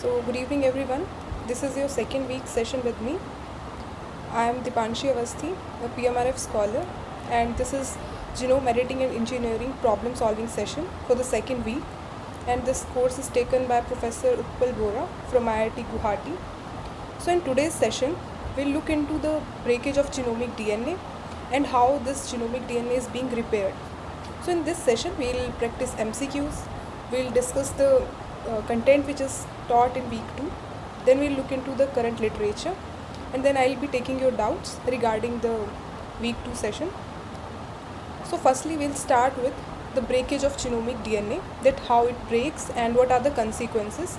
So, good evening everyone. This is your second week session with me. I am Dipanshi Avasthi, a PMRF scholar, and this is Genome Editing and Engineering Problem Solving session for the second week. And this course is taken by Professor Utpal Bora from IIT Guwahati. So, in today's session, we'll look into the breakage of genomic DNA and how this genomic DNA is being repaired. So, in this session, we'll practice MCQs, we'll discuss the content which is taught in week 2, then we'll look into the current literature, and then I'll be taking your doubts regarding the week 2 session. So firstly, we'll start with the breakage of genomic DNA, that how it breaks and what are the consequences.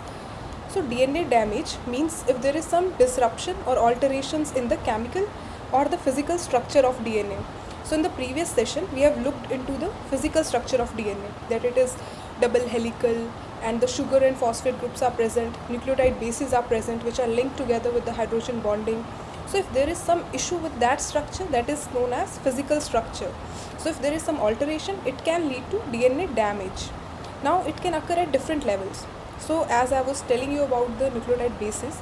So DNA damage means if there is some disruption or alterations in the chemical or the physical structure of DNA. So in the previous session, we have looked into the physical structure of DNA, that it is double helical and the sugar and phosphate groups are present, nucleotide bases are present which are linked together with the hydrogen bonding. So if there is some issue with that structure, that is known as physical structure. So if there is some alteration, it can lead to DNA damage. Now it can occur at different levels. So as I was telling you about the nucleotide bases,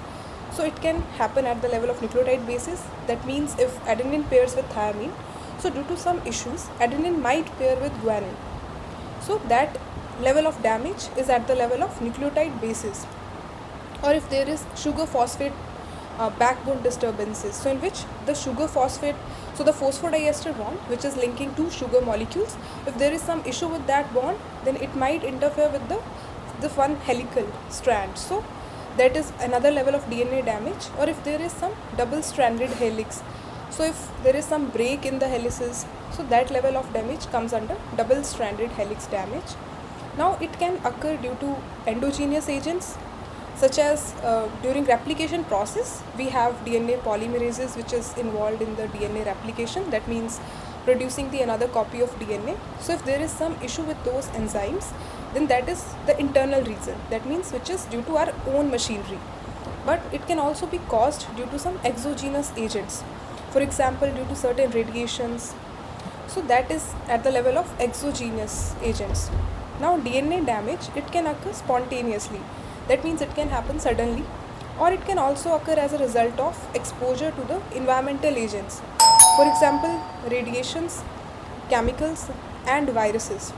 so it can happen at the level of nucleotide bases. That means if adenine pairs with thymine, so due to some issues, adenine might pair with guanine. So that level of damage is at the level of nucleotide bases. Or if there is sugar phosphate backbone disturbances, so in which the sugar phosphate, so the phosphodiester bond which is linking two sugar molecules, if there is some issue with that bond, then it might interfere with the one helical strand. So that is another level of DNA damage. Or if there is some double stranded helix, so if there is some break in the helices, so that level of damage comes under double stranded helix damage. Now it can occur due to endogenous agents, such as during replication process we have DNA polymerases which is involved in the DNA replication, that means producing the another copy of DNA. So if there is some issue with those enzymes, then that is the internal reason, that means which is due to our own machinery. But it can also be caused due to some exogenous agents, for example due to certain radiations. So that is at the level of exogenous agents. Now DNA damage, it can occur spontaneously, that means it can happen suddenly, or it can also occur as a result of exposure to the environmental agents, for example radiations, chemicals and viruses.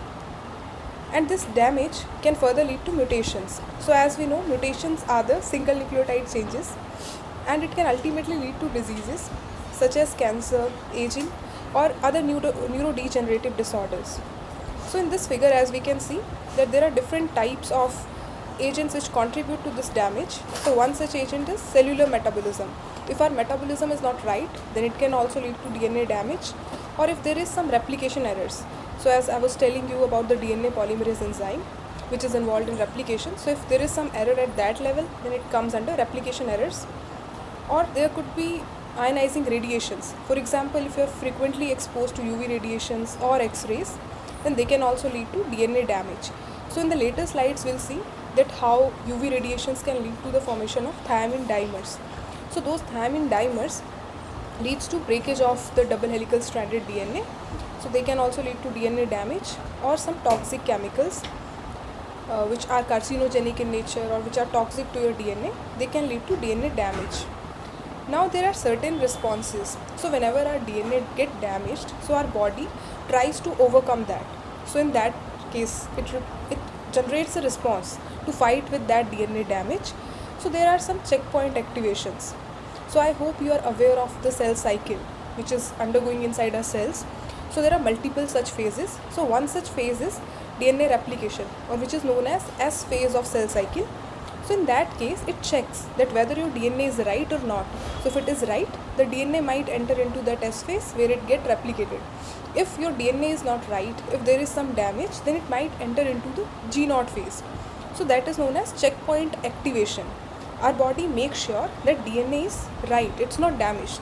And this damage can further lead to mutations. So as we know, mutations are the single nucleotide changes, and it can ultimately lead to diseases such as cancer, aging or other neurodegenerative disorders. So in this figure, as we can see, that there are different types of agents which contribute to this damage. So one such agent is cellular metabolism. If our metabolism is not right, then it can also lead to DNA damage. Or if there is some replication errors. So as I was telling you about the DNA polymerase enzyme which is involved in replication, so if there is some error at that level, then it comes under replication errors. Or there could be ionizing radiations. For example, if you are frequently exposed to UV radiations or X-rays, then they can also lead to DNA damage. So in the later slides, we'll see that how UV radiations can lead to the formation of thymine dimers. So those thymine dimers leads to breakage of the double helical stranded DNA. So they can also lead to DNA damage, or some toxic chemicals which are carcinogenic in nature or which are toxic to your DNA, they can lead to DNA damage. Now there are certain responses. So whenever our DNA get damaged, so our body tries to overcome that. So in that case, it generates a response to fight with that DNA damage. So there are some checkpoint activations. So I hope you are aware of the cell cycle which is undergoing inside our cells. So there are multiple such phases. So one such phase is DNA replication, or which is known as S phase of cell cycle. So in that case, it checks that whether your DNA is right or not. So if it is right, the DNA might enter into that S phase where it gets replicated. If your DNA is not right, if there is some damage, then it might enter into the G0 phase. So that is known as checkpoint activation. Our body makes sure that DNA is right, it's not damaged.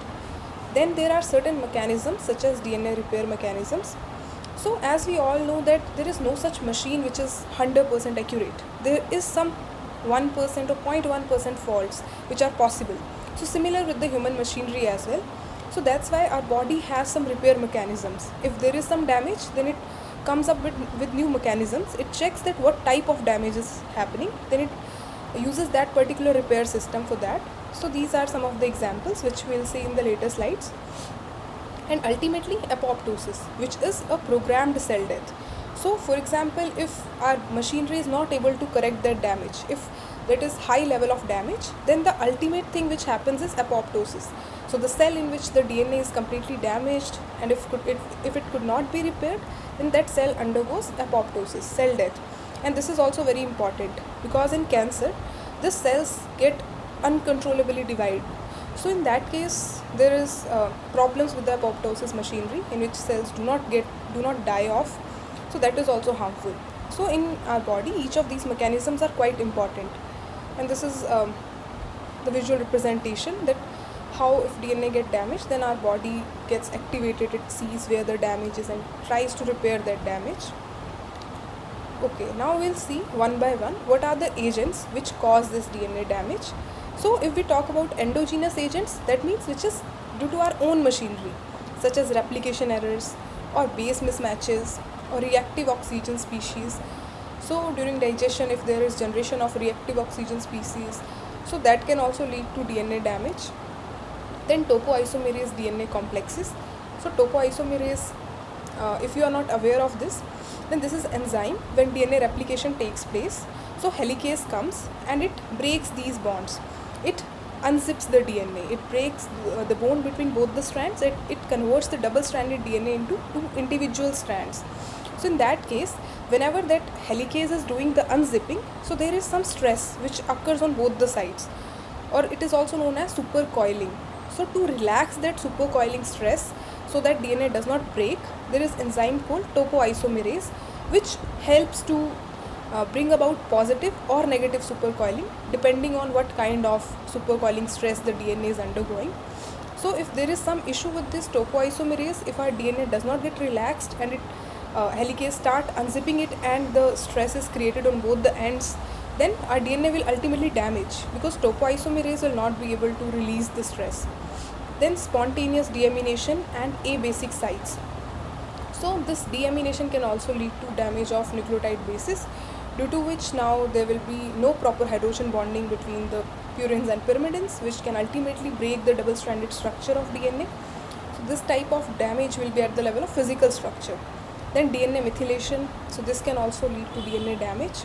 Then there are certain mechanisms such as DNA repair mechanisms. So as we all know that there is no such machine which is 100% accurate. There is some 1% or 0.1% faults which are possible. So similar with the human machinery as well. So that's why our body has some repair mechanisms. If there is some damage, then it comes up with new mechanisms. It checks that what type of damage is happening, then it uses that particular repair system for that. So these are some of the examples which we'll see in the later slides. And ultimately apoptosis, which is a programmed cell death. So for example, if our machinery is not able to correct that damage, if that is high level of damage, then the ultimate thing which happens is apoptosis. So the cell in which the DNA is completely damaged, and if it could not be repaired, then that cell undergoes apoptosis, cell death. And this is also very important because in cancer, the cells get uncontrollably divided. So in that case, there is problems with the apoptosis machinery in which cells do not die off. So that is also harmful. So in our body, each of these mechanisms are quite important. And this is the visual representation that how if DNA get damaged, then our body gets activated, it sees where the damage is and tries to repair that damage. Okay, now we'll see one by one what are the agents which cause this DNA damage. So if we talk about endogenous agents, that means which is due to our own machinery, such as replication errors or base mismatches or reactive oxygen species. So during digestion, if there is generation of reactive oxygen species, so that can also lead to DNA damage. Then topoisomerase DNA complexes. So topoisomerase, if you are not aware of this, then this is enzyme when DNA replication takes place. So helicase comes and it breaks these bonds. It unzips the DNA. It breaks the bond between both the strands. It converts the double-stranded DNA into two individual strands. So in that case, whenever that helicase is doing the unzipping, so there is some stress which occurs on both the sides, or it is also known as supercoiling. So to relax that supercoiling stress so that DNA does not break, there is enzyme called topoisomerase which helps to bring about positive or negative supercoiling depending on what kind of supercoiling stress the DNA is undergoing. So if there is some issue with this topoisomerase, if our DNA does not get relaxed and it helicase start unzipping it and the stress is created on both the ends, then our DNA will ultimately damage because topoisomerase will not be able to release the stress. Then spontaneous deamination and abasic sites. So this deamination can also lead to damage of nucleotide bases, due to which now there will be no proper hydrogen bonding between the purines and pyrimidines, which can ultimately break the double-stranded structure of DNA. So this type of damage will be at the level of physical structure. Then DNA methylation, so this can also lead to DNA damage.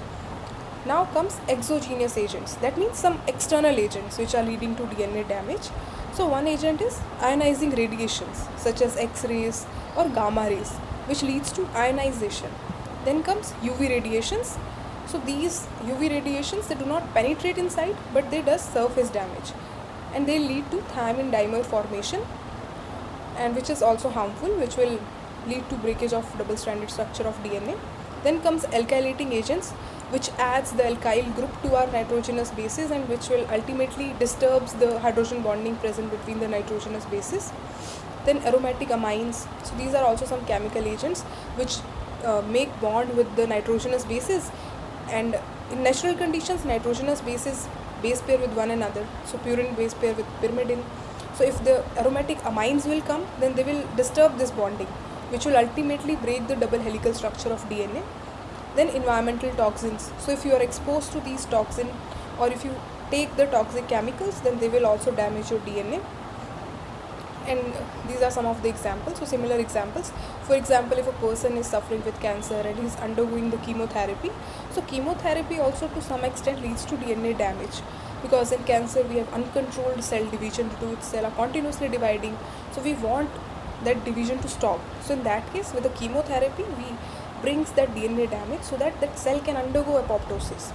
Now comes exogenous agents, that means some external agents which are leading to DNA damage. So one agent is ionizing radiations such as X-rays or gamma rays, which leads to ionization. Then comes UV radiations. So these UV radiations, they do not penetrate inside, but they does surface damage, and they lead to thiamine dimer formation, and which is also harmful, which will lead to breakage of double-stranded structure of DNA. Then comes alkylating agents, which adds the alkyl group to our nitrogenous bases and which will ultimately disturbs the hydrogen bonding present between the nitrogenous bases. Then aromatic amines, so these are also some chemical agents which make bond with the nitrogenous bases, and in natural conditions nitrogenous bases base pair with one another, so purine base pair with pyrimidine. So if the aromatic amines will come, then they will disturb this bonding, which will ultimately break the double helical structure of DNA. Then environmental toxins, so if you are exposed to these toxins or if you take the toxic chemicals, then they will also damage your DNA. And these are some of the examples. So similar examples, for example, if a person is suffering with cancer and he is undergoing the chemotherapy, so chemotherapy also to some extent leads to DNA damage, because in cancer we have uncontrolled cell division due to which cell are continuously dividing, so we want that division to stop. So in that case, with the chemotherapy we brings that DNA damage so that that cell can undergo apoptosis.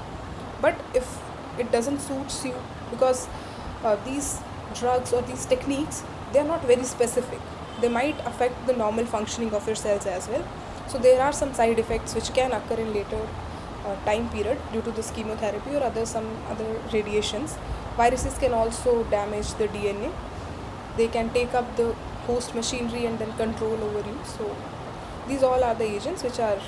But if it doesn't suits you, because these drugs or these techniques, they are not very specific, they might affect the normal functioning of your cells as well. So there are some side effects which can occur in later time period due to this chemotherapy or some other radiations. Viruses can also damage the DNA. They can take up the host machinery and then control over you. So these all are the agents which are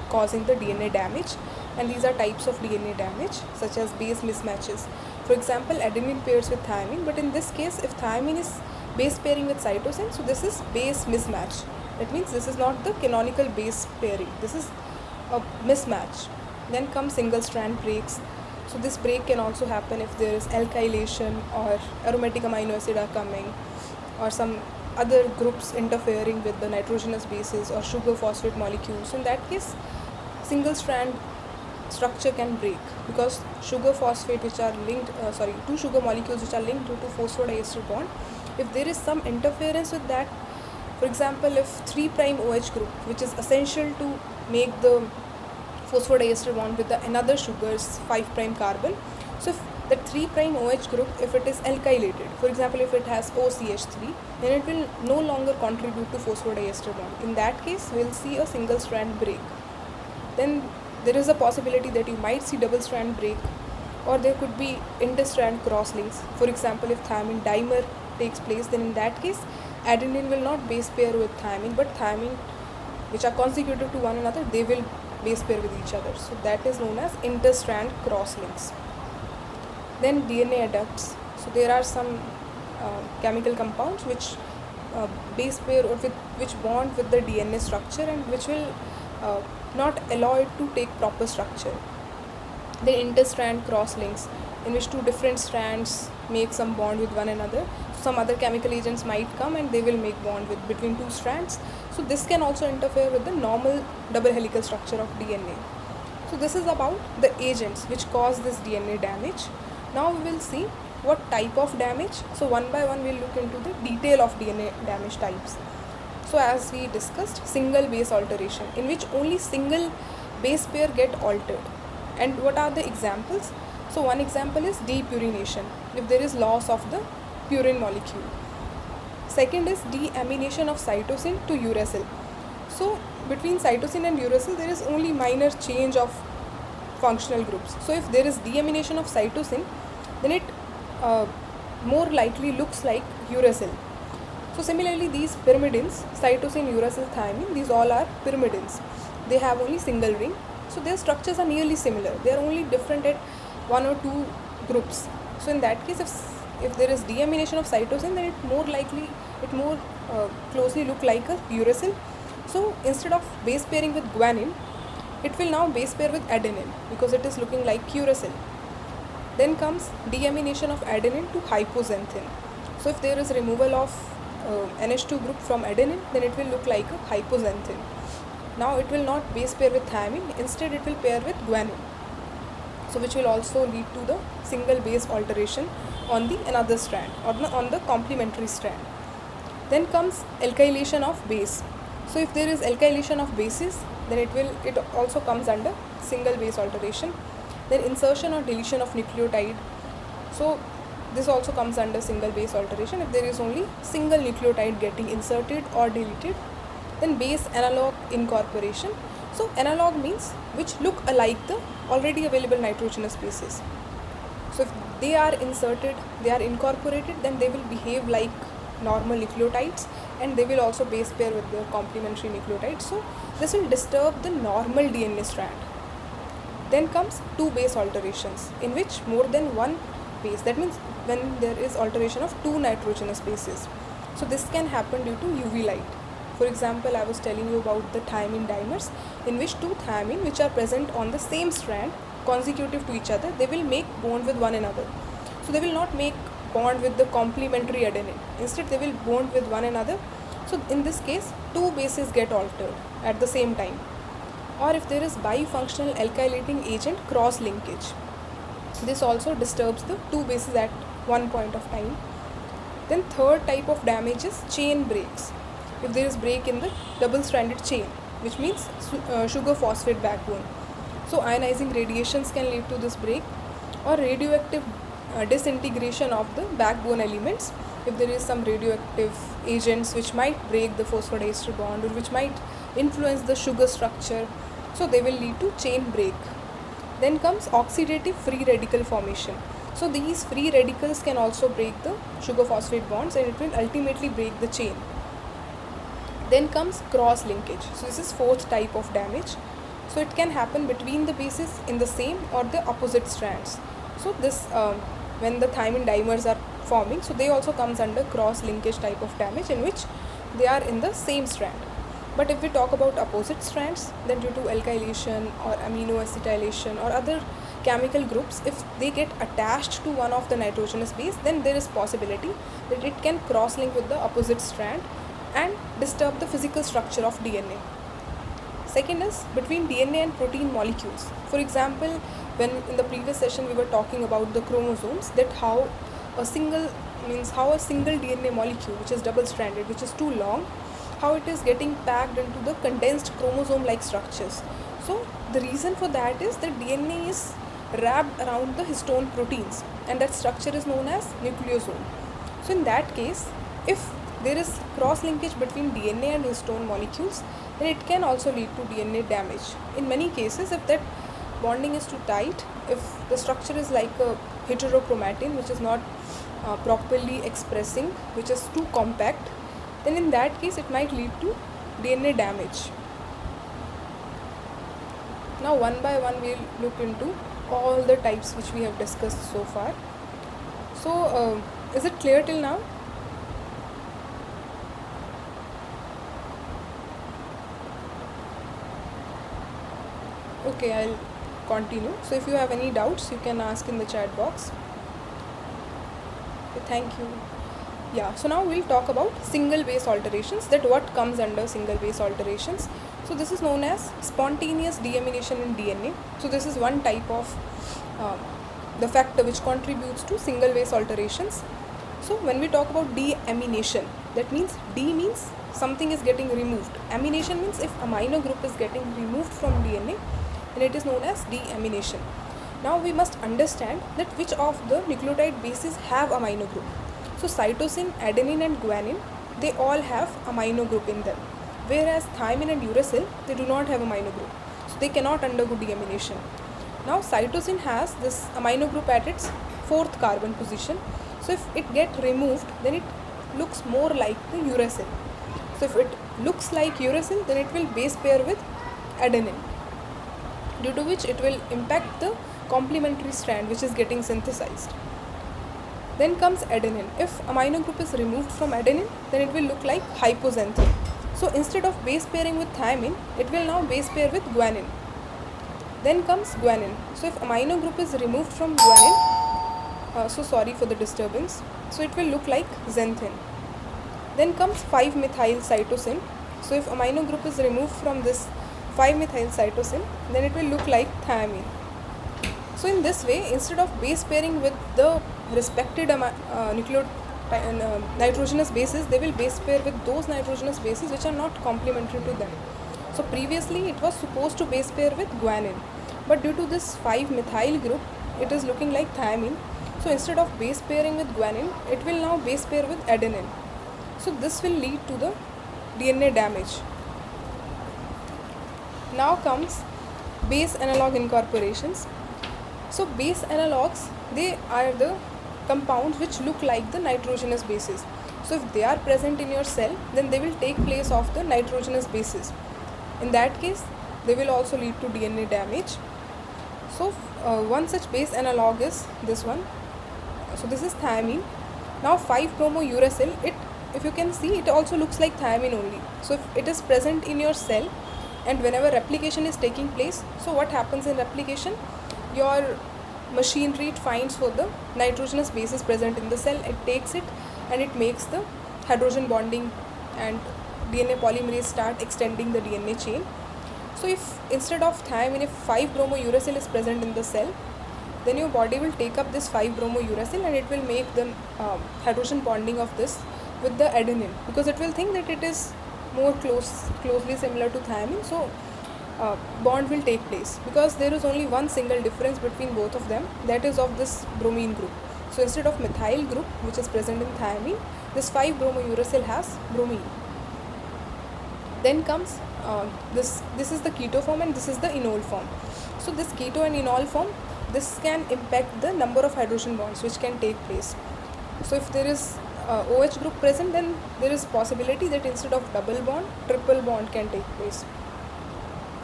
causing the DNA damage, and these are types of DNA damage such as base mismatches. For example, adenine pairs with thymine, but in this case if thymine is base pairing with cytosine, so this is base mismatch. That means this is not the canonical base pairing, this is a mismatch. Then comes single strand breaks. So this break can also happen if there is alkylation or aromatic amino acid are coming, or some other groups interfering with the nitrogenous bases or sugar phosphate molecules. In that case, single strand structure can break, because sugar phosphate which are linked two sugar molecules which are linked due to phosphodiester bond, if there is some interference with that, for example, if 3' OH group, which is essential to make the phosphodiester bond with the another sugar's 5' carbon, so if that 3' OH group, if it is alkylated, for example if it has OCH3, then it will no longer contribute to phosphodiester bond. In that case, we will see a single strand break. Then there is a possibility that you might see double strand break, or there could be inter-strand cross-links. For example, if thymine dimer takes place, then in that case adenine will not base pair with thymine, but thymine which are consecutive to one another, they will base pair with each other. So that is known as inter-strand cross-links. Then DNA adducts. So there are some chemical compounds which base pair or which bond with the DNA structure, and which will not allow it to take proper structure. Then inter-strand cross-links, in which two different strands make some bond with one another. Some other chemical agents might come and they will make bond between two strands. So this can also interfere with the normal double helical structure of DNA. So this is about the agents which cause this DNA damage. Now we will see what type of damage. So one by one we will look into the detail of DNA damage types. So as we discussed, single base alteration, in which only single base pair get altered. And what are the examples? So one example is depurination, if there is loss of the purine molecule. Second is deamination of cytosine to uracil. So between cytosine and uracil there is only minor change of functional groups. So if there is deamination of cytosine, then it more likely looks like uracil. So similarly, these pyrimidines, cytosine, uracil, thymine, these all are pyrimidines. They have only single ring. So their structures are nearly similar. They are only different at one or two groups. So in that case, if there is deamination of cytosine, then it more closely look like a uracil. So instead of base pairing with guanine, it will now base pair with adenine, because it is looking like uracil. Then comes deamination of adenine to hypoxanthine. So if there is removal of NH2 group from adenine, then it will look like a hypoxanthine. Now it will not base pair with thymine, instead it will pair with guanine. So which will also lead to the single base alteration on the another strand, or on the complementary strand. Then comes alkylation of base. So if there is alkylation of bases, then it also comes under single base alteration. Then insertion or deletion of nucleotide. So this also comes under single base alteration if there is only single nucleotide getting inserted or deleted. Then base analog incorporation. So analog means which look alike the already available nitrogenous bases. So if they are inserted, they are incorporated, then they will behave like normal nucleotides, and they will also base pair with the complementary nucleotides. So this will disturb the normal DNA strand. Then comes two base alterations, in which more than one base, that means when there is alteration of two nitrogenous bases. So this can happen due to UV light. For example, I was telling you about the thymine dimers, in which two thymine which are present on the same strand consecutive to each other, they will make bond with one another. So they will not make bond with the complementary adenine, instead they will bond with one another. So in this case, two bases get altered at the same time. Or if there is bifunctional alkylating agent cross linkage, this also disturbs the two bases at one point of time. Then third type of damage is chain breaks. If there is break in the double stranded chain, which means sugar phosphate backbone. So ionizing radiations can lead to this break, or radioactive disintegration of the backbone elements. If there is some radioactive agents which might break the phosphodiester bond, or which might influence the sugar structure, so they will lead to chain break. Then comes oxidative free radical formation. So these free radicals can also break the sugar phosphate bonds, and it will ultimately break the chain. Then comes cross linkage. So this is fourth type of damage. So it can happen between the bases in the same or the opposite strands. So this when the thymine dimers are forming, so they also comes under cross linkage type of damage, in which they are in the same strand. But if we talk about opposite strands, then due to alkylation or amino acetylation or other chemical groups, if they get attached to one of the nitrogenous base, then there is possibility that it can cross-link with the opposite strand and disturb the physical structure of DNA. Second is between DNA and protein molecules. For example, when in the previous session we were talking about the chromosomes, that how a single DNA molecule, which is double-stranded, which is too long, how it is getting packed into the condensed chromosome-like structures. So the reason for that is that DNA is wrapped around the histone proteins, and that structure is known as nucleosome. So in that case, if there is cross-linkage between DNA and histone molecules, then it can also lead to DNA damage. In many cases, if that bonding is too tight, if the structure is like a heterochromatin, which is not properly expressing, which is too compact, then in that case it might lead to DNA damage. Now one by one we'll look into all the types which we have discussed so far. So is it clear till now? Okay, I'll continue. So if you have any doubts, you can ask in the chat box. Okay, thank you. Yeah, so now we'll talk about single base alterations, that what comes under single base alterations. So this is known as spontaneous deamination in DNA. So this is one type of the factor which contributes to single base alterations. So when we talk about deamination, that means D means something is getting removed. Amination means if amino group is getting removed from DNA, then it is known as deamination. Now we must understand that which of the nucleotide bases have amino group. So cytosine, adenine and guanine, they all have amino group in them, whereas thymine and uracil, they do not have amino group, so they cannot undergo deamination. Now cytosine has this amino group at its 4th carbon position, so if it gets removed, then it looks more like the uracil. So if it looks like uracil, then it will base pair with adenine, due to which it will impact the complementary strand which is getting synthesized. Then comes adenine. If amino group is removed from adenine, then it will look like hypoxanthine. So instead of base pairing with thymine, it will now base pair with guanine. Then comes guanine. So if amino group is removed from guanine, so sorry for the disturbance, so it will look like xanthine. Then comes 5-methyl cytosine. So if amino group is removed from this 5-methyl cytosine, then it will look like thiamine. So in this way, instead of base pairing with the respected nitrogenous bases, they will base pair with those nitrogenous bases which are not complementary to them. So previously it was supposed to base pair with guanine, but due to this 5-methyl group, it is looking like thiamine. So instead of base pairing with guanine, it will now base pair with adenine. So this will lead to the DNA damage. Now comes base analog incorporations. So base analogs, they are the compounds which look like the nitrogenous bases. So if they are present in your cell, then they will take place of the nitrogenous bases. In that case, they will also lead to DNA damage. So one such base analog is this one. So this is thiamine. Now 5-bromouracil, if you can see, it also looks like thiamine only. So if it is present in your cell, and whenever replication is taking place, so what happens in replication? Your machinery, it finds for the nitrogenous bases present in the cell, it takes it and it makes the hydrogen bonding, and DNA polymerase start extending the DNA chain. So if instead of thiamine, if 5-bromouracil is present in the cell, then your body will take up this 5-bromouracil and it will make the hydrogen bonding of this with the adenine, because it will think that it is more closely similar to thiamine. So bond will take place, because there is only one single difference between both of them, that is of this bromine group. So instead of methyl group which is present in thiamine, this 5-bromouracil has bromine. Then comes this is the keto form and this is the enol form. So this keto and enol form, this can impact the number of hydrogen bonds which can take place. So if there is OH group present, then there is possibility that instead of double bond, triple bond can take place.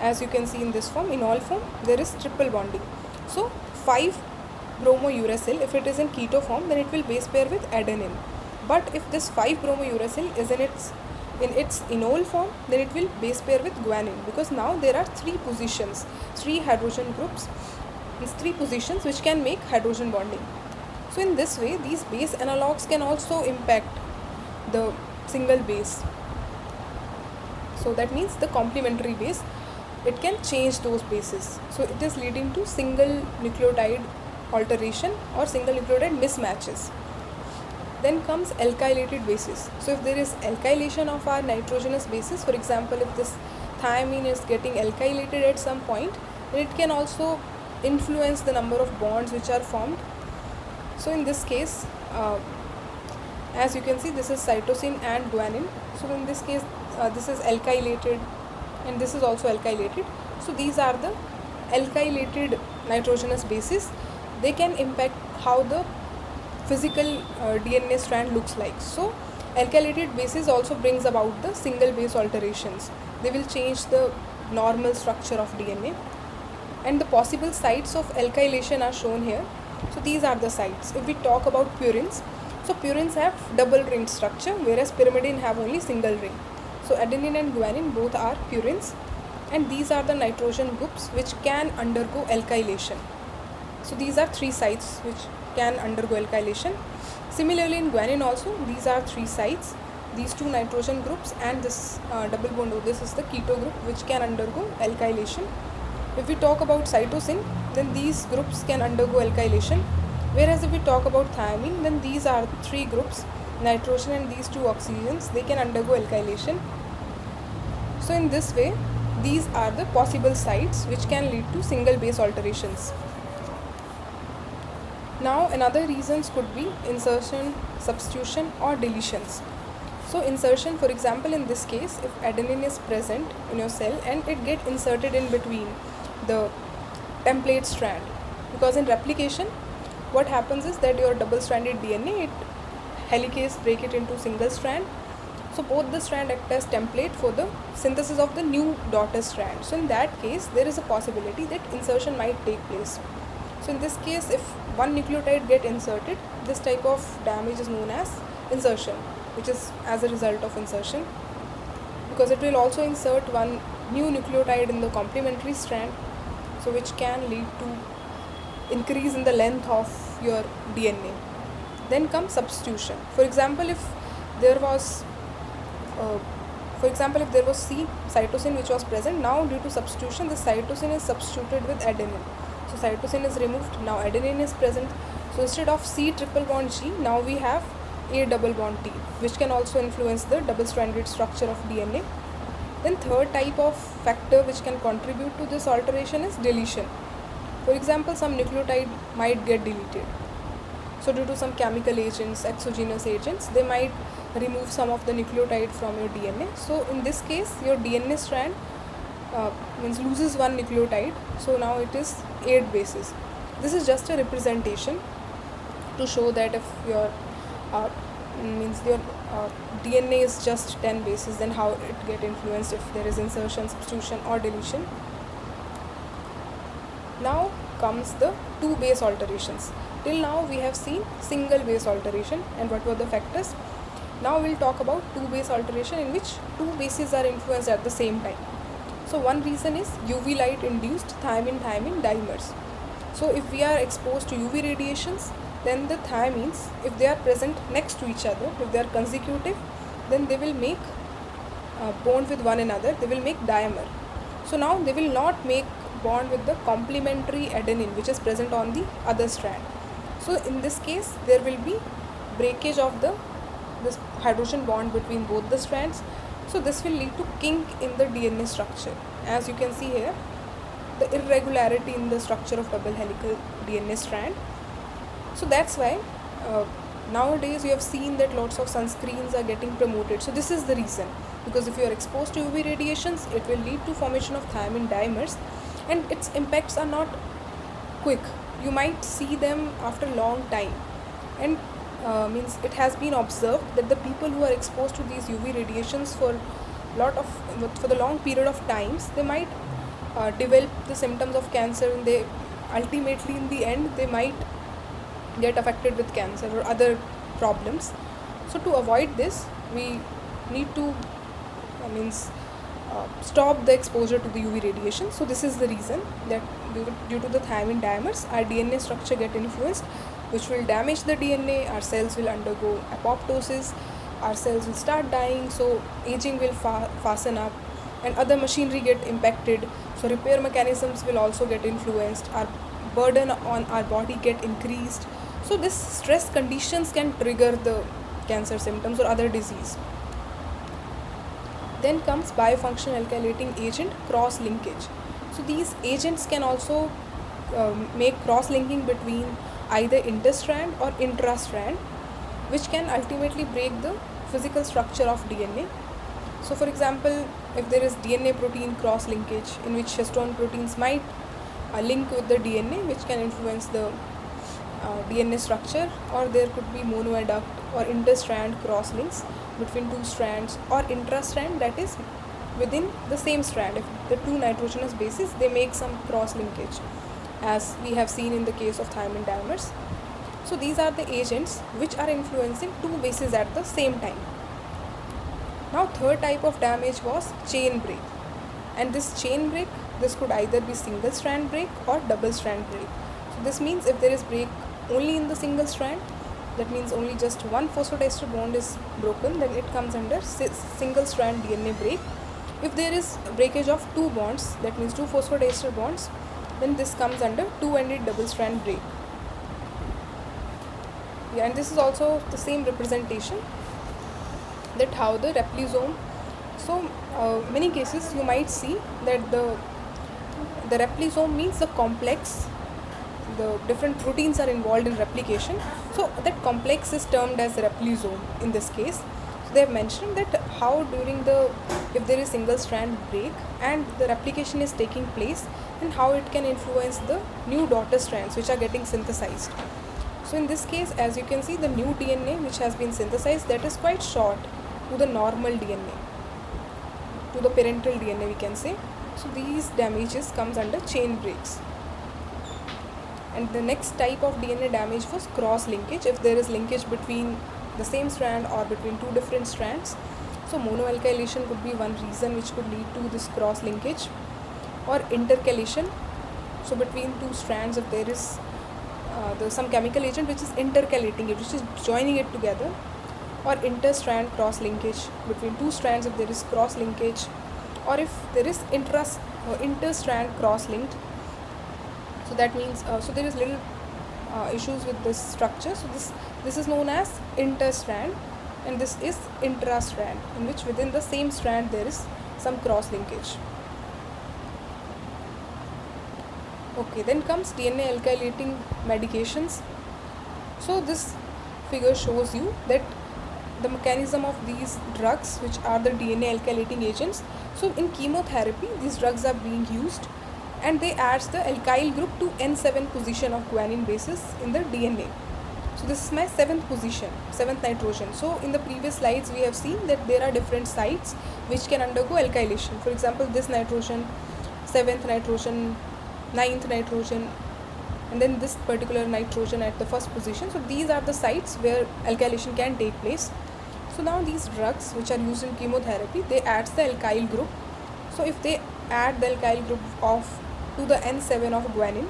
As you can see in this form, enol form, there is triple bonding. So 5-bromouracil, if it is in keto form, then it will base pair with adenine. But if this 5-bromouracil is in its enol form, then it will base pair with guanine, because now there are 3 positions, 3 hydrogen groups these 3 positions which can make hydrogen bonding. So in this way, these base analogues can also impact the single base. So that means the complementary base, it can change those bases. So it is leading to single nucleotide alteration or single nucleotide mismatches. Then comes alkylated bases. So if there is alkylation of our nitrogenous bases, for example, if this thiamine is getting alkylated at some point, then it can also influence the number of bonds which are formed. So in this case, as you can see, this is cytosine and guanine. So in this case, this is alkylated and this is also alkylated. So these are the alkylated nitrogenous bases. They can impact how the physical DNA strand looks like. So alkylated bases also brings about the single base alterations. They will change the normal structure of DNA, and the possible sites of alkylation are shown here. So these are the sites. If we talk about purines, so purines have double ring structure, whereas pyrimidine have only single ring. So adenine and guanine both are purines, and these are the nitrogen groups which can undergo alkylation. So these are 3 sites which can undergo alkylation. Similarly in guanine also, these are 3 sites, these 2 nitrogen groups and this double bond O, this is the keto group which can undergo alkylation. If we talk about cytosine, then these groups can undergo alkylation, whereas if we talk about thiamine, then these are 3 groups, nitrogen and these 2 oxygens, they can undergo alkylation. So in this way, these are the possible sites which can lead to single base alterations. Now another reasons could be insertion, substitution or deletions. So insertion, for example, in this case, if adenine is present in your cell and it get inserted in between the template strand, because in replication what happens is that your double stranded DNA, it helicase break it into single strand. So both the strand act as template for the synthesis of the new daughter strand. So in that case, there is a possibility that insertion might take place. So in this case, if one nucleotide get inserted, this type of damage is known as insertion, which is as a result of insertion, because it will also insert one new nucleotide in the complementary strand, so which can lead to increase in the length of your DNA. Then comes substitution. For example, if there was C cytosine which was present, now due to substitution, the cytosine is substituted with adenine. So cytosine is removed, now adenine is present. So instead of C triple bond G, now we have A double bond T, which can also influence the double stranded structure of DNA. Then third type of factor which can contribute to this alteration is deletion. For example, some nucleotide might get deleted. So due to some chemical agents, exogenous agents, they might remove some of the nucleotide from your DNA. So in this case, your DNA strand loses one nucleotide. So now it is 8 bases. This is just a representation to show that if your DNA is just 10 bases, then how it get influenced if there is insertion, substitution or deletion. Now comes the 2 base alterations. Till now we have seen single base alteration and what were the factors. Now we'll talk about 2 base alteration in which 2 bases are influenced at the same time. So one reason is UV light induced thiamine-thiamine dimers. So if we are exposed to UV radiations, then the thiamines, if they are present next to each other, if they are consecutive, then they will make bond with one another, they will make dimer. So now they will not make bond with the complementary adenine which is present on the other strand. So in this case, there will be breakage of this hydrogen bond between both the strands. So this will lead to kink in the DNA structure. As you can see here, the irregularity in the structure of double helical DNA strand. So that's why nowadays you have seen that lots of sunscreens are getting promoted. So this is the reason, because if you are exposed to UV radiations, it will lead to formation of thiamine dimers, and its impacts are not quick. You might see them after a long time, and it has been observed that the people who are exposed to these UV radiations for the long period of times, they might develop the symptoms of cancer, and they ultimately in the end they might get affected with cancer or other problems. So to avoid this, we need to stop the exposure to the UV radiation. So this is the reason that due to the thymine dimers, our DNA structure get influenced, which will damage the DNA. Our cells will undergo apoptosis, our cells will start dying, so aging will fasten up, and other machinery get impacted, so repair mechanisms will also get influenced, our burden on our body get increased. So this stress conditions can trigger the cancer symptoms or other disease. Then comes biofunctional alkylating agent cross linkage. So these agents can also make cross linking between either interstrand or intrastrand, which can ultimately break the physical structure of DNA. So for example, if there is DNA protein cross linkage in which histone proteins might link with the DNA, which can influence the DNA structure, or there could be monoadduct or interstrand cross links between two strands, or intrastrand, that is within the same strand. If the two nitrogenous bases, they make some cross linkage, as we have seen in the case of thymine dimers. So these are the agents which are influencing two bases at the same time. Now third type of damage was chain break, and this chain break, this could either be single strand break or double strand break. So this means if there is break only in the single strand, that means only just one phosphodiester bond is broken, then it comes under single strand DNA break. If there is breakage of two bonds, that means two phosphodiester bonds, then this comes under two-ended double strand break. Yeah, and this is also the same representation, that how the replisome. So many cases you might see that the replisome means the complex, the different proteins are involved in replication, so that complex is termed as replisome in this case. So they have mentioned that how during the, if there is single strand break and the replication is taking place, then how it can influence the new daughter strands which are getting synthesized. So in this case, as you can see, the new DNA which has been synthesized, that is quite short to the normal DNA, to the parental DNA we can say. So these damages comes under chain breaks. And the next type of DNA damage was cross linkage, if there is linkage between the same strand or between two different strands. So monoalkylation could be one reason which could lead to this cross linkage, or intercalation. So between two strands, if there is some chemical agent which is intercalating it, which is joining it together, or interstrand cross linkage between two strands if there is cross linkage, or if there is interstrand cross linked. So that means so there is little issues with this structure. So this is known as interstrand, and this is intrastrand, in which within the same strand there is some cross linkage. Okay, then comes DNA alkylating medications. So this figure shows you that the mechanism of these drugs, which are the DNA alkylating agents. So in chemotherapy, these drugs are being used, and they adds the alkyl group to N7 position of guanine bases in the DNA. So this is my 7th position, 7th nitrogen. So in the previous slides we have seen that there are different sites which can undergo alkylation. For example, this nitrogen, 7th nitrogen, 9th nitrogen, and then this particular nitrogen at the first position. So these are the sites where alkylation can take place. So now these drugs which are used in chemotherapy, they add the alkyl group. So if they add the alkyl group to the N7 of guanine,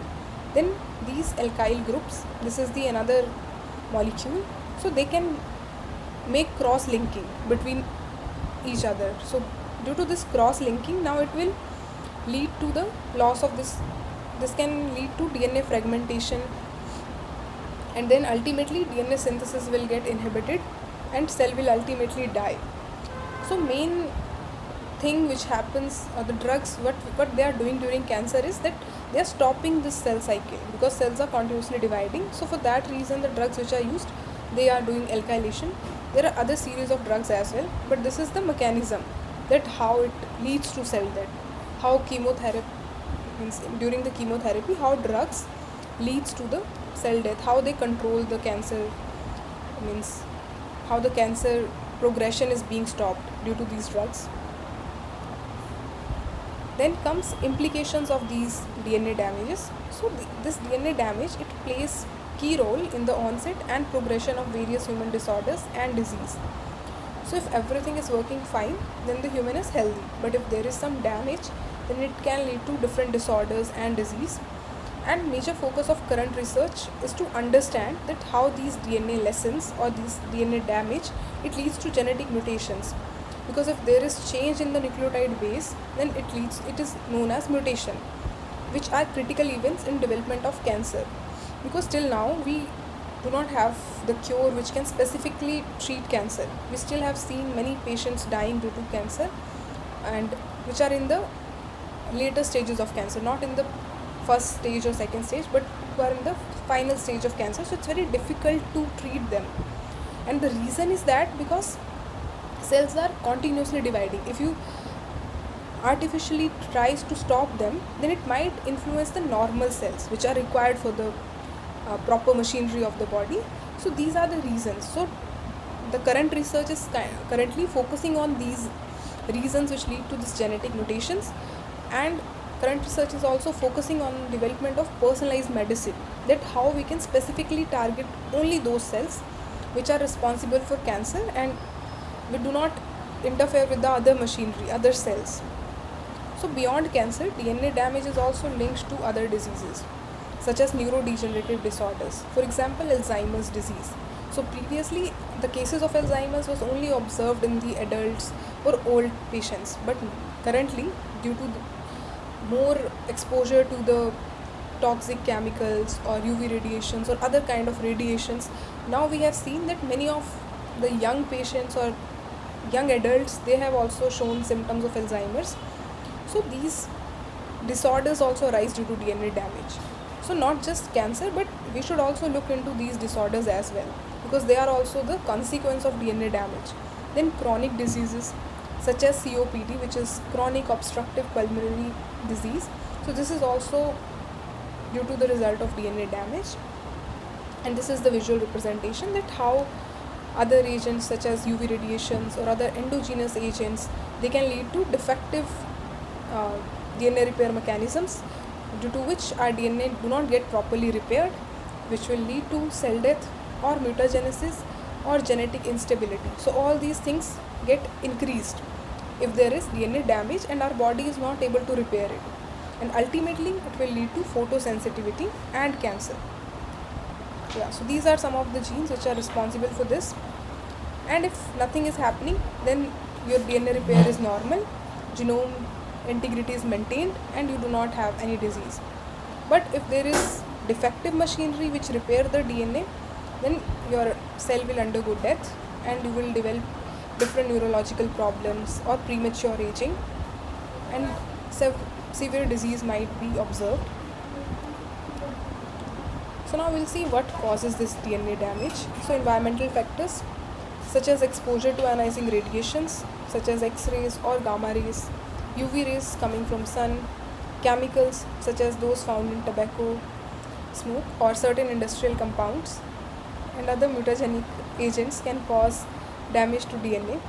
then these alkyl groups, this is the another molecule, so they can make cross linking between each other. So due to this cross linking, now it will lead to the loss of this can lead to DNA fragmentation, and then ultimately DNA synthesis will get inhibited and cell will ultimately die. So main thing which happens, the drugs, what they are doing during cancer is that they are stopping this cell cycle, because cells are continuously dividing. So for that reason, the drugs which are used, they are doing alkylation. There are other series of drugs as well, but this is the mechanism, that how it leads to cell death, how chemotherapy means during the chemotherapy, how drugs leads to the cell death, how they control the cancer, means how the cancer progression is being stopped due to these drugs. Then comes implications of these DNA damages. So this DNA damage, it plays key role in the onset and progression of various human disorders and disease. So if everything is working fine, then the human is healthy. But if there is some damage, then it can lead to different disorders and disease. And major focus of current research is to understand that how these DNA lessons or this DNA damage, it leads to genetic mutations. Because if there is change in the nucleotide base, then it is known as mutation, which are critical events in development of cancer. Because till now we do not have the cure which can specifically treat cancer. We still have seen many patients dying due to cancer, and which are in the later stages of cancer, not in the first stage or second stage, but who are in the final stage of cancer. So it's very difficult to treat them. And the reason is that because cells are continuously dividing. If you artificially tries to stop them, then it might influence the normal cells which are required for the proper machinery of the body. So these are the reasons. So the current research is currently focusing on these reasons which lead to these genetic mutations, and current research is also focusing on development of personalized medicine, that how we can specifically target only those cells which are responsible for cancer, and we do not interfere with the other machinery, other cells. So beyond cancer, DNA damage is also linked to other diseases such as neurodegenerative disorders. For example, Alzheimer's disease. So previously, the cases of Alzheimer's was only observed in the adults or old patients, but currently, due to more exposure to the toxic chemicals or UV radiations or other kind of radiations, now we have seen that many of the young patients or young adults, they have also shown symptoms of Alzheimer's. So these disorders also arise due to DNA damage. So not just cancer, but we should also look into these disorders as well, because they are also the consequence of DNA damage. Then chronic diseases such as COPD, which is chronic obstructive pulmonary disease. So this is also due to the result of DNA damage. And this is the visual representation that how other agents such as UV radiations or other endogenous agents, they can lead to defective DNA repair mechanisms, due to which our DNA do not get properly repaired, which will lead to cell death or mutagenesis or genetic instability. So all these things get increased if there is DNA damage and our body is not able to repair it, and ultimately it will lead to photosensitivity and cancer. So these are some of the genes which are responsible for this, and if nothing is happening, then your DNA repair is normal, genome integrity is maintained, and you do not have any disease. But if there is defective machinery which repair the DNA, then your cell will undergo death and you will develop different neurological problems or premature aging, and severe disease might be observed. So now we'll see what causes this DNA damage. So environmental factors such as exposure to ionizing radiations such as X-rays or gamma rays, UV rays coming from sun, chemicals such as those found in tobacco, smoke or certain industrial compounds, and other mutagenic agents can cause damage to DNA.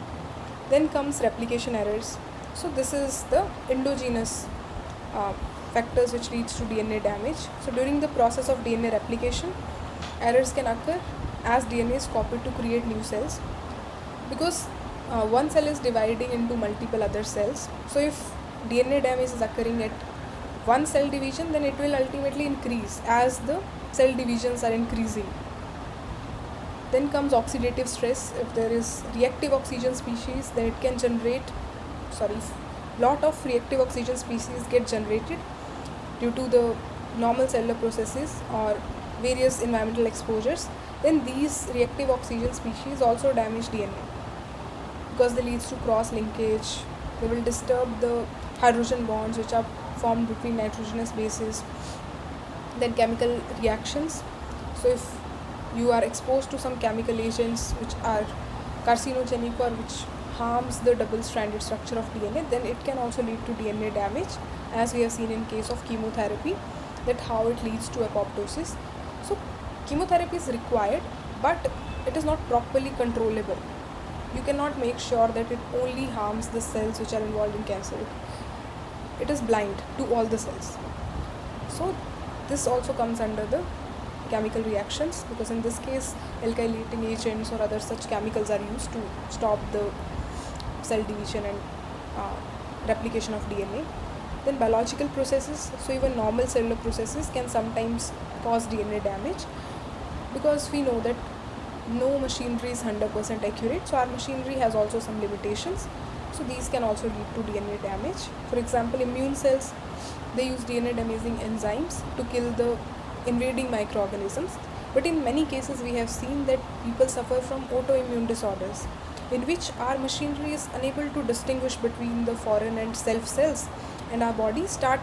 Then comes replication errors. So this is the endogenous factors which leads to DNA damage. So during the process of DNA replication, errors can occur as DNA is copied to create new cells, because one cell is dividing into multiple other cells. So if DNA damage is occurring at one cell division, then it will ultimately increase as the cell divisions are increasing. Then comes oxidative stress. If there is reactive oxygen species, then it can generate, lot of reactive oxygen species get generated due to the normal cellular processes or various environmental exposures. Then these reactive oxygen species also damage DNA, because they leads to cross linkage. They will disturb the hydrogen bonds which are formed between nitrogenous bases. Then chemical reactions. So if you are exposed to some chemical agents which are carcinogenic or which harms the double-stranded structure of DNA, then it can also lead to DNA damage, as we have seen in case of chemotherapy, that how it leads to apoptosis. So chemotherapy is required, but it is not properly controllable. You cannot make sure that it only harms the cells which are involved in cancer. It is blind to all the cells. So this also comes under the chemical reactions, because in this case alkylating agents or other such chemicals are used to stop the cell division and replication of DNA. Then biological processes, so even normal cellular processes can sometimes cause DNA damage, because we know that no machinery is 100% accurate, so our machinery has also some limitations. So these can also lead to DNA damage. For example, immune cells, they use DNA damaging enzymes to kill the invading microorganisms. But in many cases we have seen that people suffer from autoimmune disorders, in which our machinery is unable to distinguish between the foreign and self cells, and our body start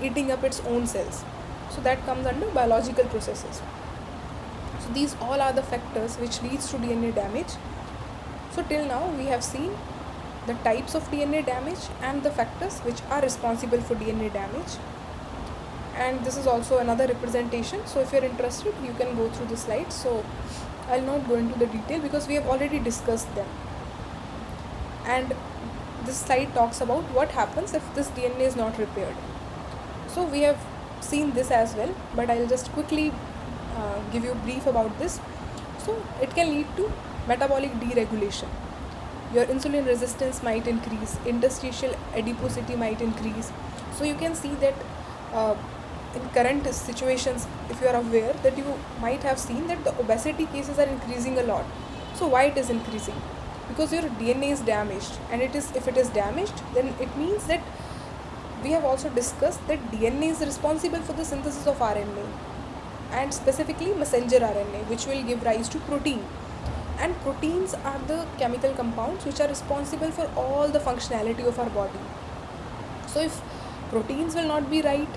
eating up its own cells. So that comes under biological processes. So these all are the factors which leads to DNA damage. So till now we have seen the types of DNA damage and the factors which are responsible for DNA damage. And this is also another representation. So if you're interested, you can go through the slides. So I'll not go into the detail because we have already discussed them. And this slide talks about what happens if this DNA is not repaired. So we have seen this as well, but I'll just quickly give you a brief about this. So it can lead to metabolic deregulation. Your insulin resistance might increase, interstitial adiposity might increase. So you can see that in current situations, if you are aware, that you might have seen that the obesity cases are increasing a lot. So why it is increasing? Because your DNA is damaged, and if it is damaged, then it means that we have also discussed that DNA is responsible for the synthesis of RNA, and specifically messenger RNA, which will give rise to protein. And proteins are the chemical compounds which are responsible for all the functionality of our body. So if proteins will not be right,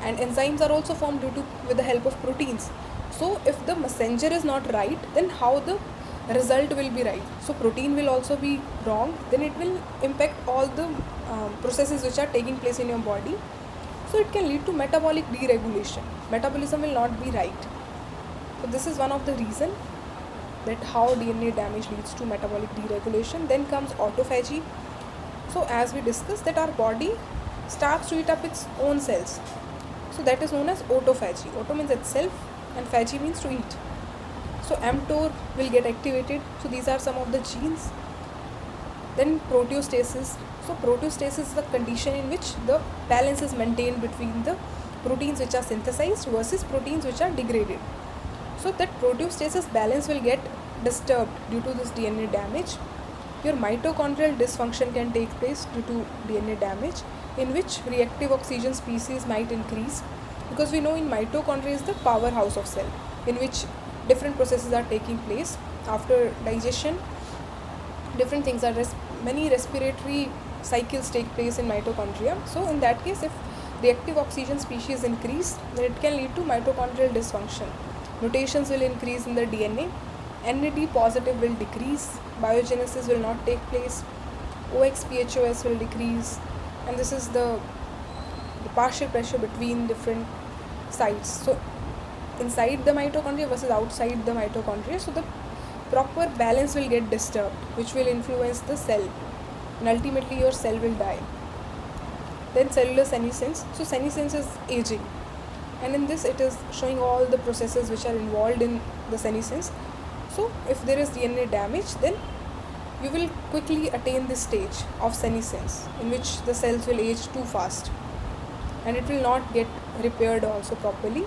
and enzymes are also formed with the help of proteins. So if the messenger is not right, then how the result will be right? So protein will also be wrong, then it will impact all the processes which are taking place in your body. So it can lead to metabolic deregulation. Metabolism will not be right. So this is one of the reasons that how DNA damage leads to metabolic deregulation. Then comes autophagy. So as we discussed, that our body starts to eat up its own cells. So that is known as autophagy. Auto means itself and phagy means to eat. So mTOR will get activated. So these are some of the genes. Then proteostasis. So proteostasis is the condition in which the balance is maintained between the proteins which are synthesized versus proteins which are degraded. So that proteostasis balance will get disturbed due to this DNA damage. Your mitochondrial dysfunction can take place due to DNA damage, in which reactive oxygen species might increase, because we know in mitochondria is the powerhouse of cell, in which different processes are taking place. After digestion, different things are many respiratory cycles take place in mitochondria. So in that case, if reactive oxygen species increase, then it can lead to mitochondrial dysfunction. Mutations will increase in the DNA, NAD positive will decrease, biogenesis will not take place, OXPHOS will decrease, and this is the partial pressure between different sites. So inside the mitochondria versus outside the mitochondria, so the proper balance will get disturbed, which will influence the cell, and ultimately your cell will die. Then cellular senescence. So senescence is aging, and in this it is showing all the processes which are involved in the senescence. So if there is DNA damage, then you will quickly attain this stage of senescence, in which the cells will age too fast and it will not get repaired also properly.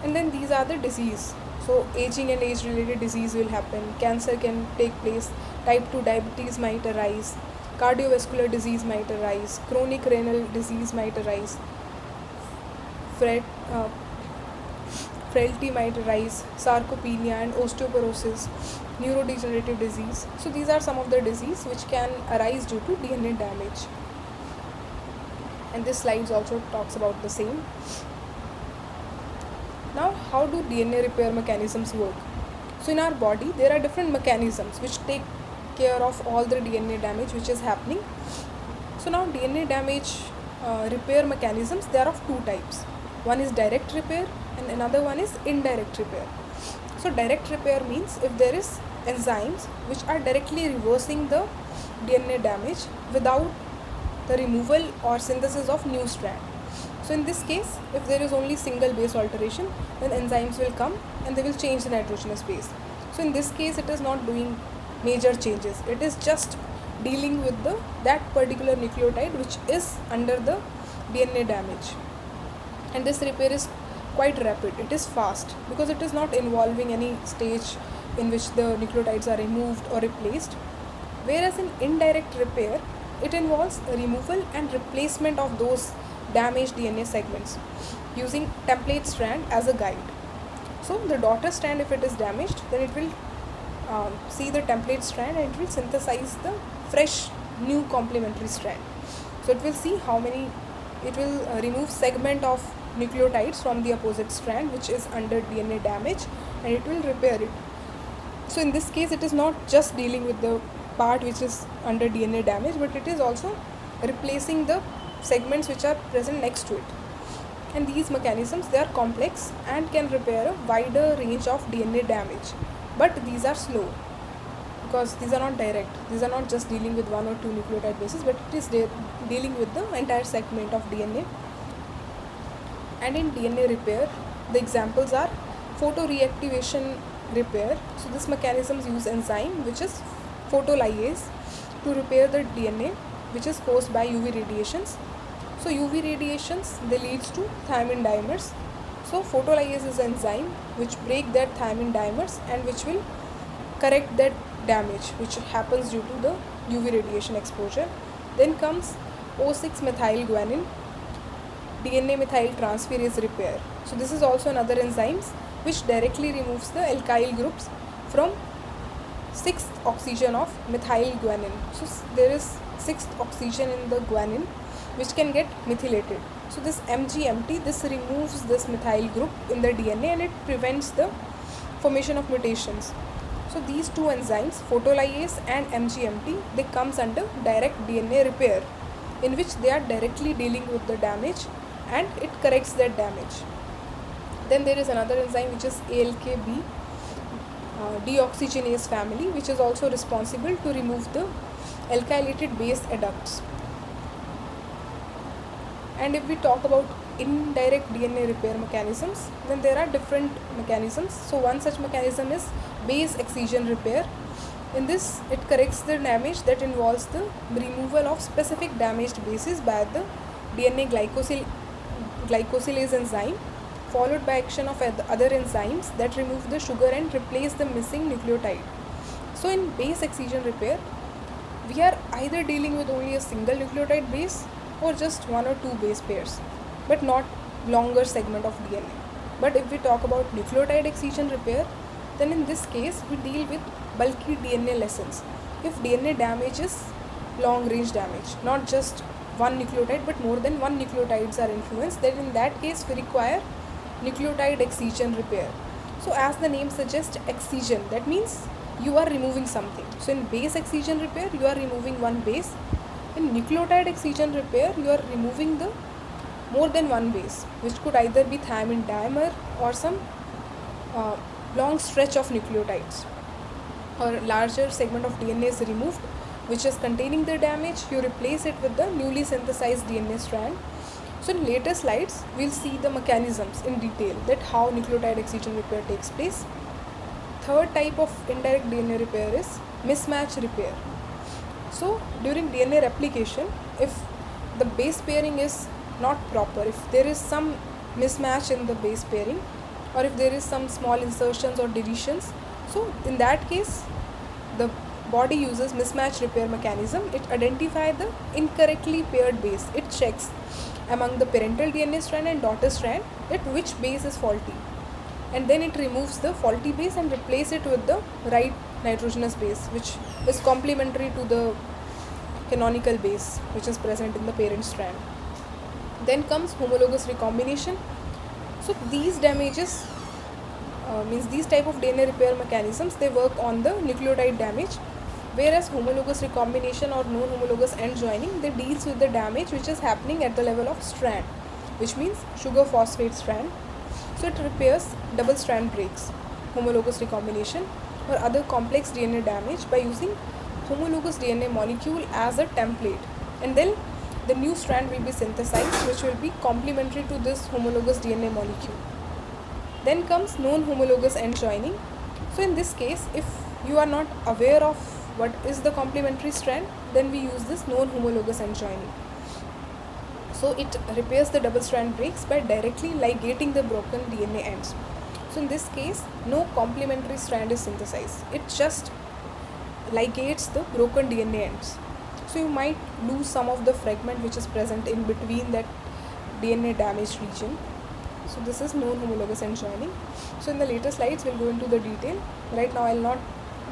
And then these are the disease. So aging and age related disease will happen, cancer can take place, type 2 diabetes might arise, cardiovascular disease might arise, chronic renal disease might arise, frailty might arise, sarcopenia and osteoporosis, neurodegenerative disease. So these are some of the disease which can arise due to DNA damage. And this slide also talks about the same. Now, how do DNA repair mechanisms work? So in our body, there are different mechanisms which take care of all the DNA damage which is happening. So now DNA damage repair mechanisms, they are of two types. One is direct repair and another one is indirect repair. So direct repair means if there is enzymes which are directly reversing the DNA damage without the removal or synthesis of new strand. So in this case, if there is only single base alteration, then enzymes will come and they will change the nitrogenous base. So in this case, it is not doing major changes. It is just dealing with that particular nucleotide which is under the DNA damage. And this repair is quite rapid. It is fast because it is not involving any stage in which the nucleotides are removed or replaced. Whereas in indirect repair, it involves removal and replacement of those damaged DNA segments using template strand as a guide. So the daughter strand, if it is damaged, then it will see the template strand and it will synthesize the fresh new complementary strand. So it will see how many, it will remove segment of nucleotides from the opposite strand which is under DNA damage, and it will repair it. So in this case, it is not just dealing with the part which is under DNA damage, but it is also replacing the segments which are present next to it. And these mechanisms, they are complex and can repair a wider range of DNA damage, but these are slow because these are not direct. These are not just dealing with one or two nucleotide bases, but it is dealing with the entire segment of DNA. And in DNA repair, the examples are photoreactivation repair. So this mechanisms use enzyme which is photolyase to repair the DNA which is caused by UV radiations. So UV radiations, they leads to thymine dimers. So photolyase is an enzyme which break that thymine dimers and which will correct that damage which happens due to the UV radiation exposure. Then comes O6-methylguanine DNA methyltransferase repair. So this is also another enzyme which directly removes the alkyl groups from 6th oxygen of methylguanine. So there is 6th oxygen in the guanine which can get methylated. So this MGMT, this removes this methyl group in the DNA and it prevents the formation of mutations. So these two enzymes, photolyase and MGMT, they comes under direct DNA repair, in which they are directly dealing with the damage and it corrects that damage. Then there is another enzyme which is ALKB deoxygenase family, which is also responsible to remove the alkylated base adducts. And if we talk about indirect DNA repair mechanisms, then there are different mechanisms. So one such mechanism is base excision repair. In this, it corrects the damage that involves the removal of specific damaged bases by the DNA glycosylase enzyme, followed by action of other enzymes that remove the sugar and replace the missing nucleotide. So in base excision repair, we are either dealing with only a single nucleotide base or just one or two base pairs, but not longer segment of DNA. But if we talk about nucleotide excision repair, then in this case we deal with bulky DNA lessons. If DNA damage is long range damage, not just one nucleotide but more than one nucleotides are influenced, then in that case we require nucleotide excision repair. So as the name suggests, excision, that means you are removing something. So in base excision repair, you are removing one base. In nucleotide excision repair, you are removing the more than one base, which could either be thymine dimer or some long stretch of nucleotides, or a larger segment of DNA is removed which is containing the damage. You replace it with the newly synthesized DNA strand. So in later slides, we'll see the mechanisms in detail, that how nucleotide excision repair takes place. Third type of indirect DNA repair is mismatch repair. So during DNA replication, if the base pairing is not proper, if there is some mismatch in the base pairing, or if there is some small insertions or deletions, so in that case the body uses mismatch repair mechanism. It identifies the incorrectly paired base. It checks among the parental DNA strand and daughter strand that which base is faulty, and then it removes the faulty base and replace it with the right nitrogenous base which is complementary to the canonical base which is present in the parent strand. Then comes homologous recombination. So these damages means these type of DNA repair mechanisms, they work on the nucleotide damage, whereas homologous recombination or non-homologous end joining, they deals with the damage which is happening at the level of strand, which means sugar phosphate strand. So it repairs double strand breaks, homologous recombination or other complex DNA damage by using homologous DNA molecule as a template, and then the new strand will be synthesized, which will be complementary to this homologous DNA molecule. Then comes non-homologous end joining. So in this case, if you are not aware of what is the complementary strand, then we use this non-homologous end joining. So it repairs the double strand breaks by directly ligating the broken DNA ends. So in this case, no complementary strand is synthesized. It just ligates the broken DNA ends. So you might lose some of the fragment which is present in between that DNA damaged region. So this is non-homologous end joining. So in the later slides we'll go into the detail. Right now I'll not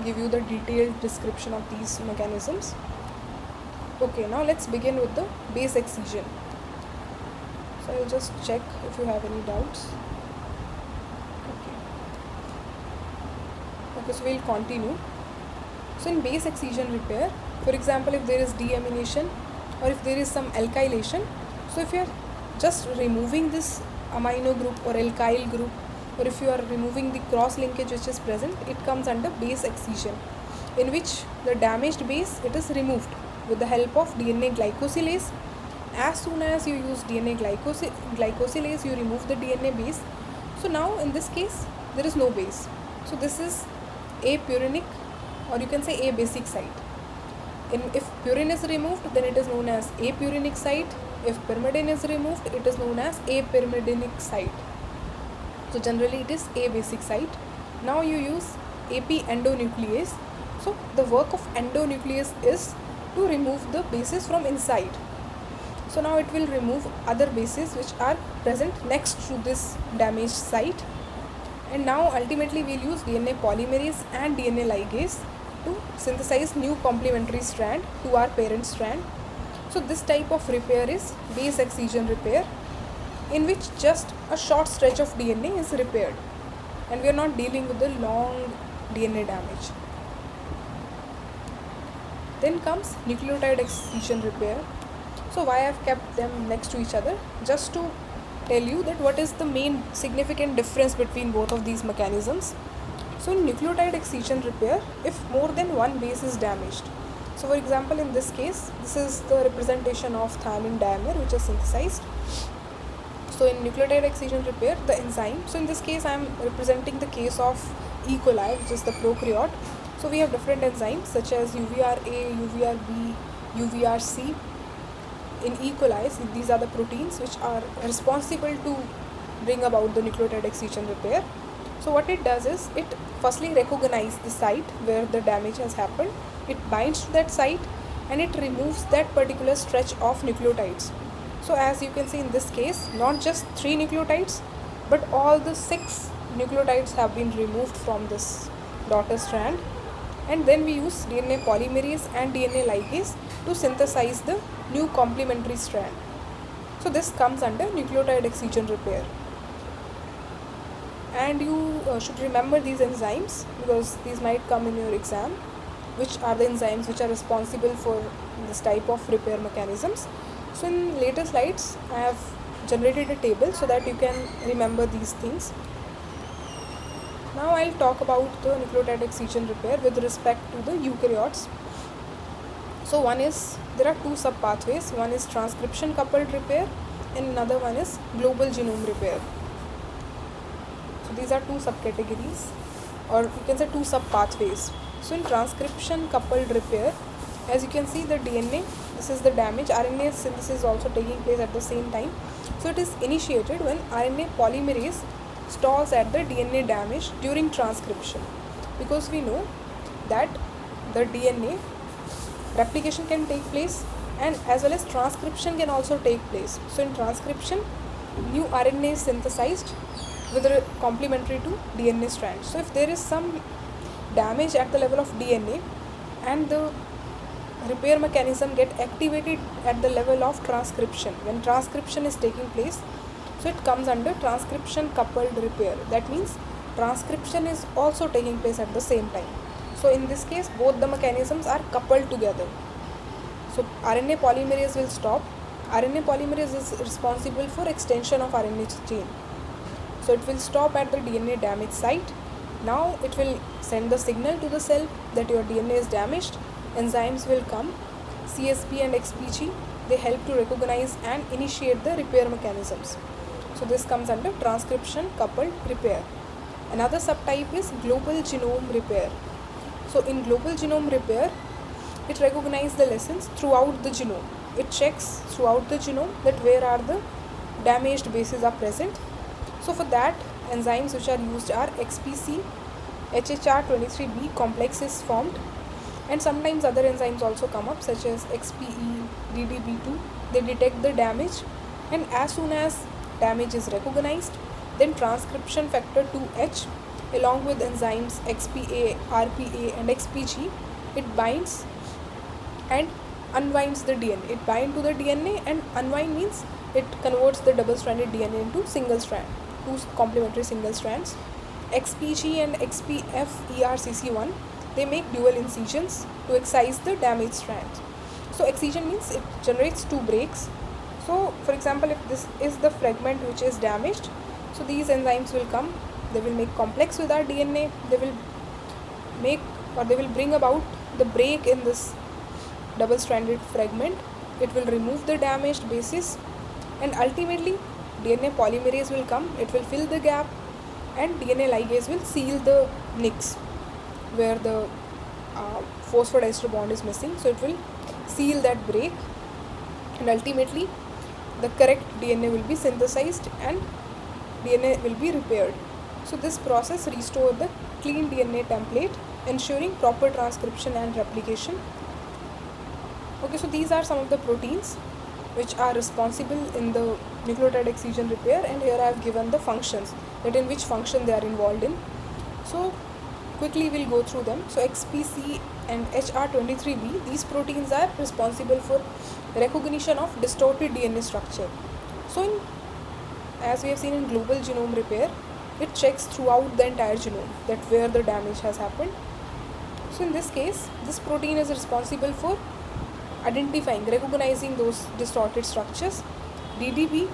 give you the detailed description of these mechanisms. Okay, now let's begin with the base excision. So I'll just check if you have any doubts. Okay, so we'll continue. So in base excision repair, for example, if there is deamination or if there is some alkylation, so if you are just removing this amino group or alkyl group, or if you are removing the cross linkage which is present, it comes under base excision, in which the damaged base, it is removed with the help of DNA glycosylase. As soon as you use DNA glycosylase, you remove the DNA base. So now in this case there is no base. So this is apurinic, or you can say abasic site. If purine is removed, then it is known as apurinic site. If pyrimidine is removed, it is known as apyrimidinic site. So generally it is abasic site. Now you use AP endonuclease. So the work of endonuclease is to remove the bases from inside. So now it will remove other bases which are present next to this damaged site. And now ultimately we'll use DNA polymerase and DNA ligase to synthesize new complementary strand to our parent strand. So this type of repair is base excision repair, in which just a short stretch of DNA is repaired, and we are not dealing with the long DNA damage. Then comes nucleotide excision repair. So why I have kept them next to each other? Just to tell you that what is the main significant difference between both of these mechanisms. So in nucleotide excision repair, if more than one base is damaged, so for example in this case, this is the representation of thymine dimer which is synthesized. So in nucleotide excision repair, the enzyme, so in this case I am representing the case of E. coli, which is the prokaryote. So we have different enzymes such as UVRA, UVRB, UVRC. In E. coli, these are the proteins which are responsible to bring about the nucleotide excision repair. So what it does is, it firstly recognizes the site where the damage has happened, it binds to that site, and it removes that particular stretch of nucleotides. So as you can see in this case, not just 3 nucleotides, but all the 6 nucleotides have been removed from this daughter strand. And then we use DNA polymerase and DNA ligase to synthesize the new complementary strand. So this comes under nucleotide excision repair. And you should remember these enzymes, because these might come in your exam, which are the enzymes which are responsible for this type of repair mechanisms. So in later slides I have generated a table so that you can remember these things. Now I'll talk about the nucleotide excision repair with respect to the eukaryotes. So there are 2 sub pathways. One is transcription coupled repair and another one is global genome repair. So these are 2 subcategories, or you can say 2 sub pathways. So in transcription coupled repair, as you can see the DNA, this is the damage. RNA synthesis is also taking place at the same time. So it is initiated when RNA polymerase stalls at the DNA damage during transcription, because we know that the DNA replication can take place and as well as transcription can also take place. So in transcription, new RNA is synthesized with a complementary to DNA strand. So if there is some damage at the level of DNA and the repair mechanism get activated at the level of transcription, when transcription is taking place, so it comes under transcription coupled repair. That means transcription is also taking place at the same time. So in this case, both the mechanisms are coupled together. So RNA polymerase will stop. RNA polymerase is responsible for extension of RNA chain. So it will stop at the DNA damage site. Now it will send the signal to the cell that your DNA is damaged. Enzymes will come, CSP and XPG, they help to recognize and initiate the repair mechanisms. So this comes under transcription coupled repair. Another subtype is global genome repair. So in global genome repair, it recognizes the lessons throughout the genome. It checks throughout the genome that where are the damaged bases are present. So for that, enzymes which are used are XPC, HHR23B complex is formed, and sometimes other enzymes also come up such as XPE, DDB2. They detect the damage, and as soon as damage is recognized, then transcription factor 2H along with enzymes XPA, RPA and XPG, it binds and unwinds the DNA. It binds to the DNA, and unwind means it converts the double-stranded DNA into single strand, two complementary single strands. XPG and XPF ERCC1, they make dual incisions to excise the damaged strands. So excision means it generates two breaks. So for example, if this is the fragment which is damaged, so these enzymes will come, they will make complex with our DNA, they will make or they will bring about the break in this double-stranded fragment. It will remove the damaged bases, and ultimately DNA polymerase will come, it will fill the gap, and DNA ligase will seal the nicks where the phosphodiester bond is missing. So it will seal that break, and ultimately the correct DNA will be synthesized and DNA will be repaired. So this process restores the clean DNA template, ensuring proper transcription and replication. Okay, so these are some of the proteins which are responsible in the nucleotide excision repair, and here I have given the functions, that in which function they are involved in. So quickly we'll go through them. So XPC and HR23B, these proteins are responsible for recognition of distorted DNA structure. So as we have seen in global genome repair, it checks throughout the entire genome that where the damage has happened. So in this case, this protein is responsible for identifying, recognizing those distorted structures. DDB,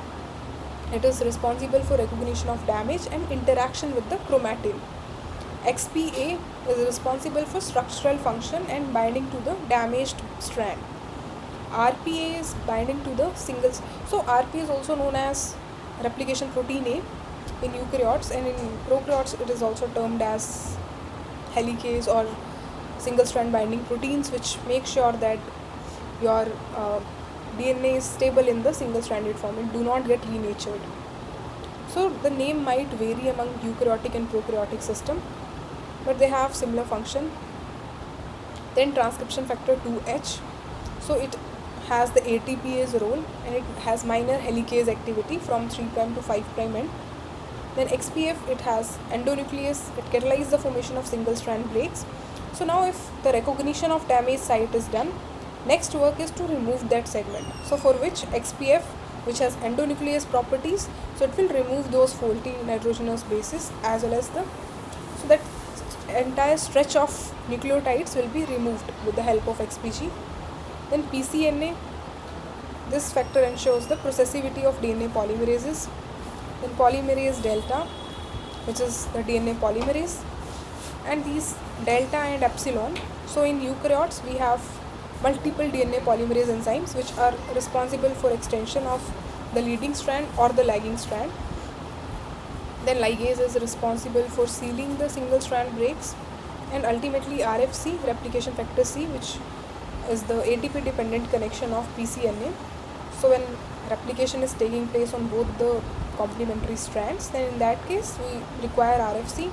it is responsible for recognition of damage and interaction with the chromatin. XPA is responsible for structural function and binding to the damaged strand. RPA is binding to the singles. So RPA is also known as replication protein A in eukaryotes, and in prokaryotes it is also termed as helicase or single strand binding proteins, which make sure that your DNA is stable in the single stranded form and do not get renatured. So the name might vary among eukaryotic and prokaryotic system, but they have similar function. Then transcription factor 2H, so it has the ATPase role and it has minor helicase activity from 3' to 5' end. Then XPF, it has endonuclease, it catalyzes the formation of single strand breaks. So now if the recognition of damaged site is done, next work is to remove that segment. So for which XPF, which has endonuclease properties, so it will remove those faulty nitrogenous bases as well as so that entire stretch of nucleotides will be removed with the help of XPG. Then PCNA, this factor ensures the processivity of DNA polymerases. Then polymerase delta, which is the DNA polymerase, and these delta and epsilon. So in eukaryotes we have multiple DNA polymerase enzymes which are responsible for extension of the leading strand or the lagging strand. Then ligase is responsible for sealing the single strand breaks, and ultimately RFC, replication factor C, which is the ATP dependent connection of PCNA. So when replication is taking place on both the complementary strands, then in that case we require RFC.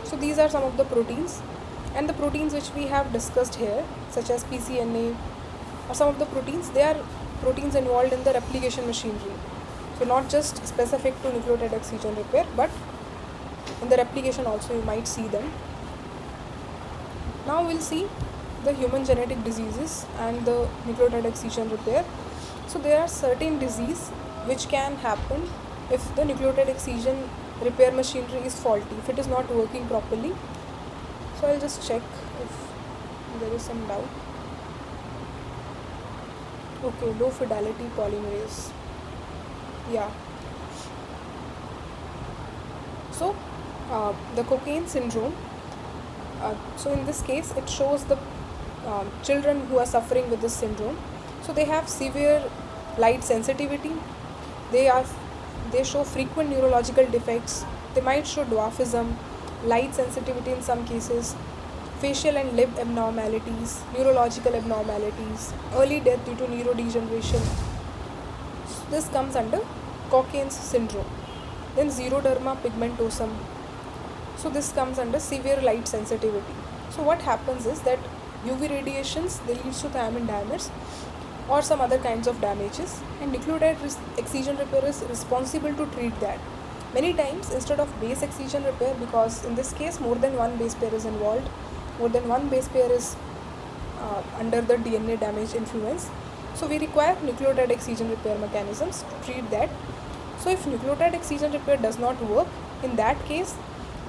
So these are some of the proteins, and the proteins which we have discussed here, such as PCNA or some of the proteins, they are proteins involved in the replication machinery. So not just specific to nucleotide excision repair, but in the replication also you might see them. Now we'll see the human genetic diseases and the nucleotide excision repair. So there are certain diseases which can happen if the nucleotide excision repair machinery is faulty, if it is not working properly. So I'll just check if there is some doubt. Okay, low fidelity polymerase. Yeah. So the cocaine syndrome, so in this case it shows the children who are suffering with this syndrome. So they have severe light sensitivity. They show frequent neurological defects. They might show dwarfism, light sensitivity in some cases, facial and lip abnormalities, neurological abnormalities, early death due to neurodegeneration. So this comes under Cochrane syndrome. Then xeroderma pigmentosum. So this comes under severe light sensitivity. So what happens is that UV radiations, they lead to thiamine damage or some other kinds of damages, and nucleotide excision repair is responsible to treat that. Many times instead of base excision repair, because in this case more than one base pair is involved, more than one base pair is under the DNA damage influence, so we require nucleotide excision repair mechanisms to treat that. So if nucleotide excision repair does not work, in that case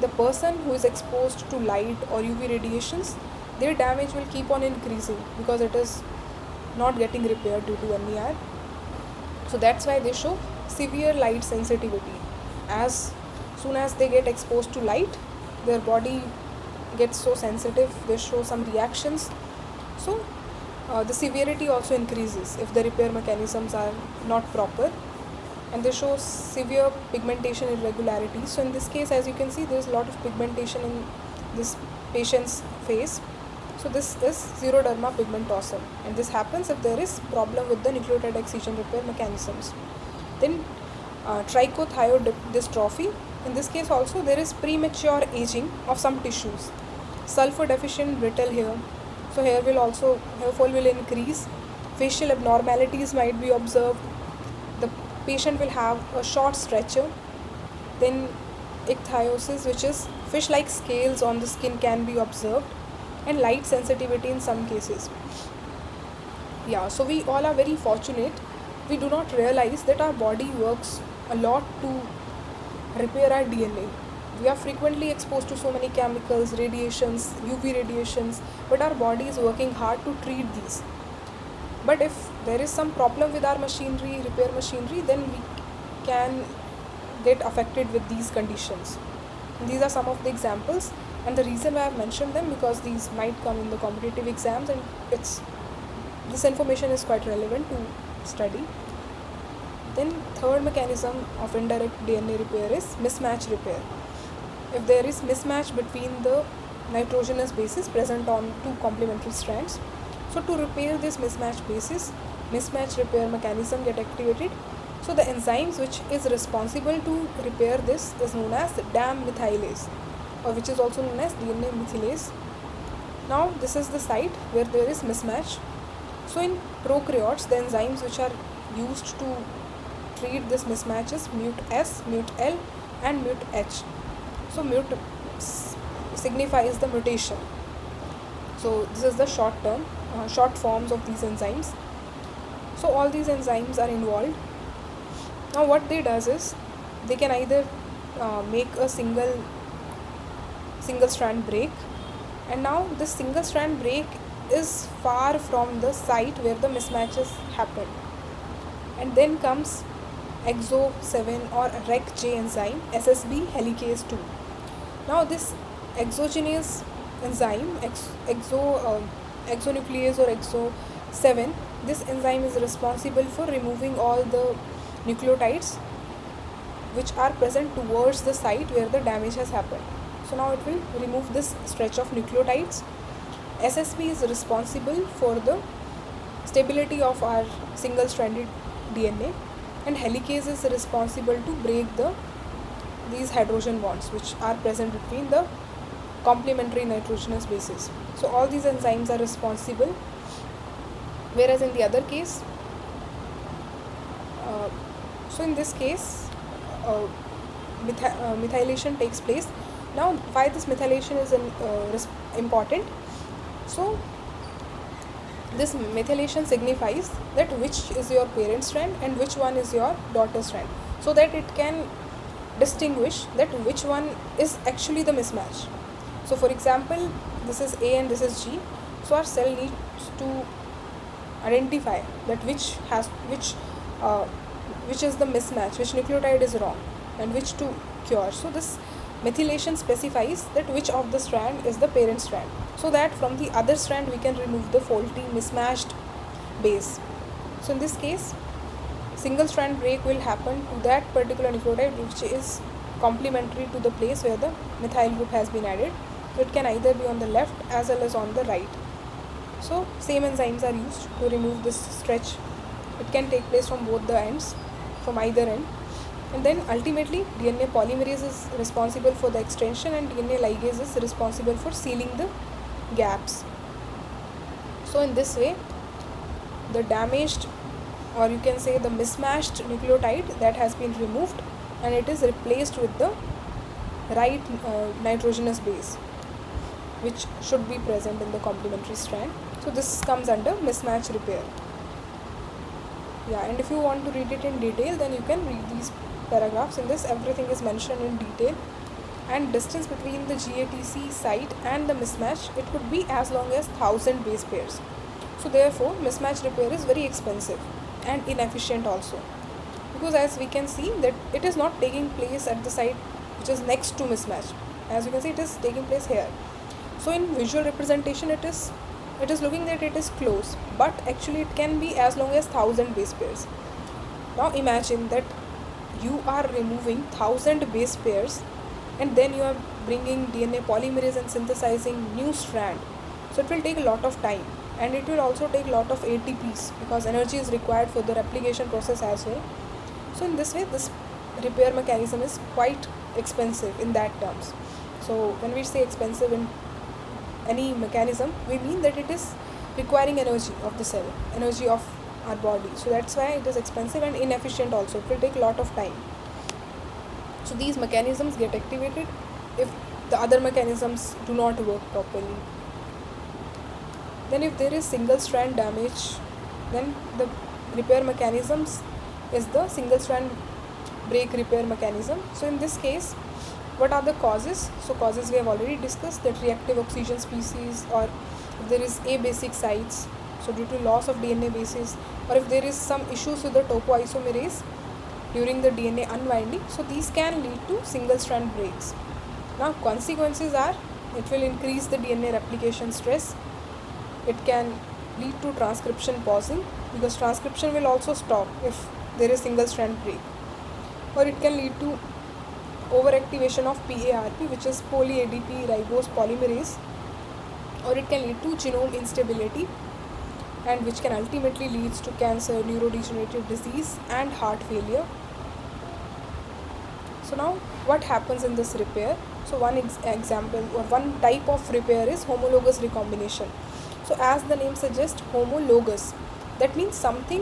the person who is exposed to light or UV radiations, their damage will keep on increasing because it is not getting repaired due to NER. So that's why they show severe light sensitivity. As soon as they get exposed to light, their body gets so sensitive, they show some reactions. So the severity also increases if the repair mechanisms are not proper, and they show severe pigmentation irregularities. So in this case, as you can see, there is a lot of pigmentation in this patient's face. So this is xeroderma pigmentosum, and this happens if there is problem with the nucleotide excision repair mechanisms. Then trichothiodystrophy. In this case also there is premature aging of some tissues. Sulfur deficient brittle hair. So hair fall will increase. Facial abnormalities might be observed. The patient will have a short stretcher. Then ichthyosis, which is fish-like scales on the skin, can be observed, and light sensitivity in some cases. Yeah, so we all are very fortunate. We do not realize that our body works a lot to repair our DNA. We are frequently exposed to so many chemicals, radiations, UV radiations, but our body is working hard to treat these. But if there is some problem with our machinery, repair machinery, then we can get affected with these conditions. And these are some of the examples, and the reason why I have mentioned them, because these might come in the competitive exams, and this information is quite relevant to study. Then third mechanism of indirect DNA repair is mismatch repair. If there is mismatch between the nitrogenous bases present on two complementary strands, so to repair this mismatch bases, mismatch repair mechanism get activated. So the enzymes which is responsible to repair this is known as DAM methylase, or which is also known as DNA methylase. Now this is the site where there is mismatch. So in prokaryotes, the enzymes which are used to treat this mismatch is MUT-S, MUT-L and MUT-H. So MUT signifies the mutation. So this is the short forms of these enzymes. So all these enzymes are involved. Now what they does is they can either make a single strand break, and now this single strand break is far from the site where the mismatches happen, and then comes exo7 or REC-J enzyme, SSB helicase 2. Now this exogenous enzyme, exonuclease or exo7, this enzyme is responsible for removing all the nucleotides which are present towards the site where the damage has happened. So now it will remove this stretch of nucleotides. SSB is responsible for the stability of our single-stranded DNA, and helicase is responsible to break these hydrogen bonds which are present between the complementary nitrogenous bases. So all these enzymes are responsible, whereas in the other case, so in this case methylation takes place. Now why this methylation is important? So this methylation signifies that which is your parent strand and which one is your daughter strand, so that it can distinguish that which one is actually the mismatch. So for example, this is A and this is G, so our cell needs to identify that which is the mismatch, which nucleotide is wrong and which to cure. So this methylation specifies that which of the strand is the parent strand, so that from the other strand we can remove the faulty mismatched base. So in this case, single strand break will happen to that particular nucleotide which is complementary to the place where the methyl group has been added. So it can either be on the left as well as on the right. So same enzymes are used to remove this stretch. It can take place from both the ends, from either end. And then ultimately DNA polymerase is responsible for the extension and DNA ligase is responsible for sealing the gaps. So in this way, the damaged, or you can say the mismatched nucleotide that has been removed, and it is replaced with the right nitrogenous base which should be present in the complementary strand. So this comes under mismatch repair. Yeah, and if you want to read it in detail, then you can read these paragraphs. In this, everything is mentioned in detail, and distance between the GATC site and the mismatch, it could be as long as 1000 base pairs. So therefore mismatch repair is very expensive and inefficient also, because as we can see that it is not taking place at the site which is next to mismatch. As you can see, it is taking place here. So in visual representation, it is looking that it is close, but actually it can be as long as 1000 base pairs. Now imagine that you are removing 1000 base pairs and then you are bringing DNA polymerase and synthesizing new strand. So it will take a lot of time, and it will also take a lot of ATPs because energy is required for the replication process as well. So in this way, this repair mechanism is quite expensive in that terms. So when we say expensive in any mechanism, we mean that it is requiring energy of the cell, energy of our body. So that's why it is expensive and inefficient also. It will take a lot of time. So these mechanisms get activated if the other mechanisms do not work properly. Then if there is single strand damage, then the repair mechanisms is the single strand break repair mechanism. So in this case, what are the causes? So causes we have already discussed, that reactive oxygen species, or if there is abasic sites, so due to loss of DNA bases, or if there is some issues with the topoisomerase during the DNA unwinding, so these can lead to single strand breaks. Now consequences are, it will increase the DNA replication stress, it can lead to transcription pausing because transcription will also stop if there is single strand break, or it can lead to overactivation of PARP, which is poly-ADP ribose polymerase, or it can lead to genome instability, and which can ultimately lead to cancer, neurodegenerative disease and heart failure. So now what happens in this repair? So one example or one type of repair is homologous recombination. So as the name suggests, homologous, that means something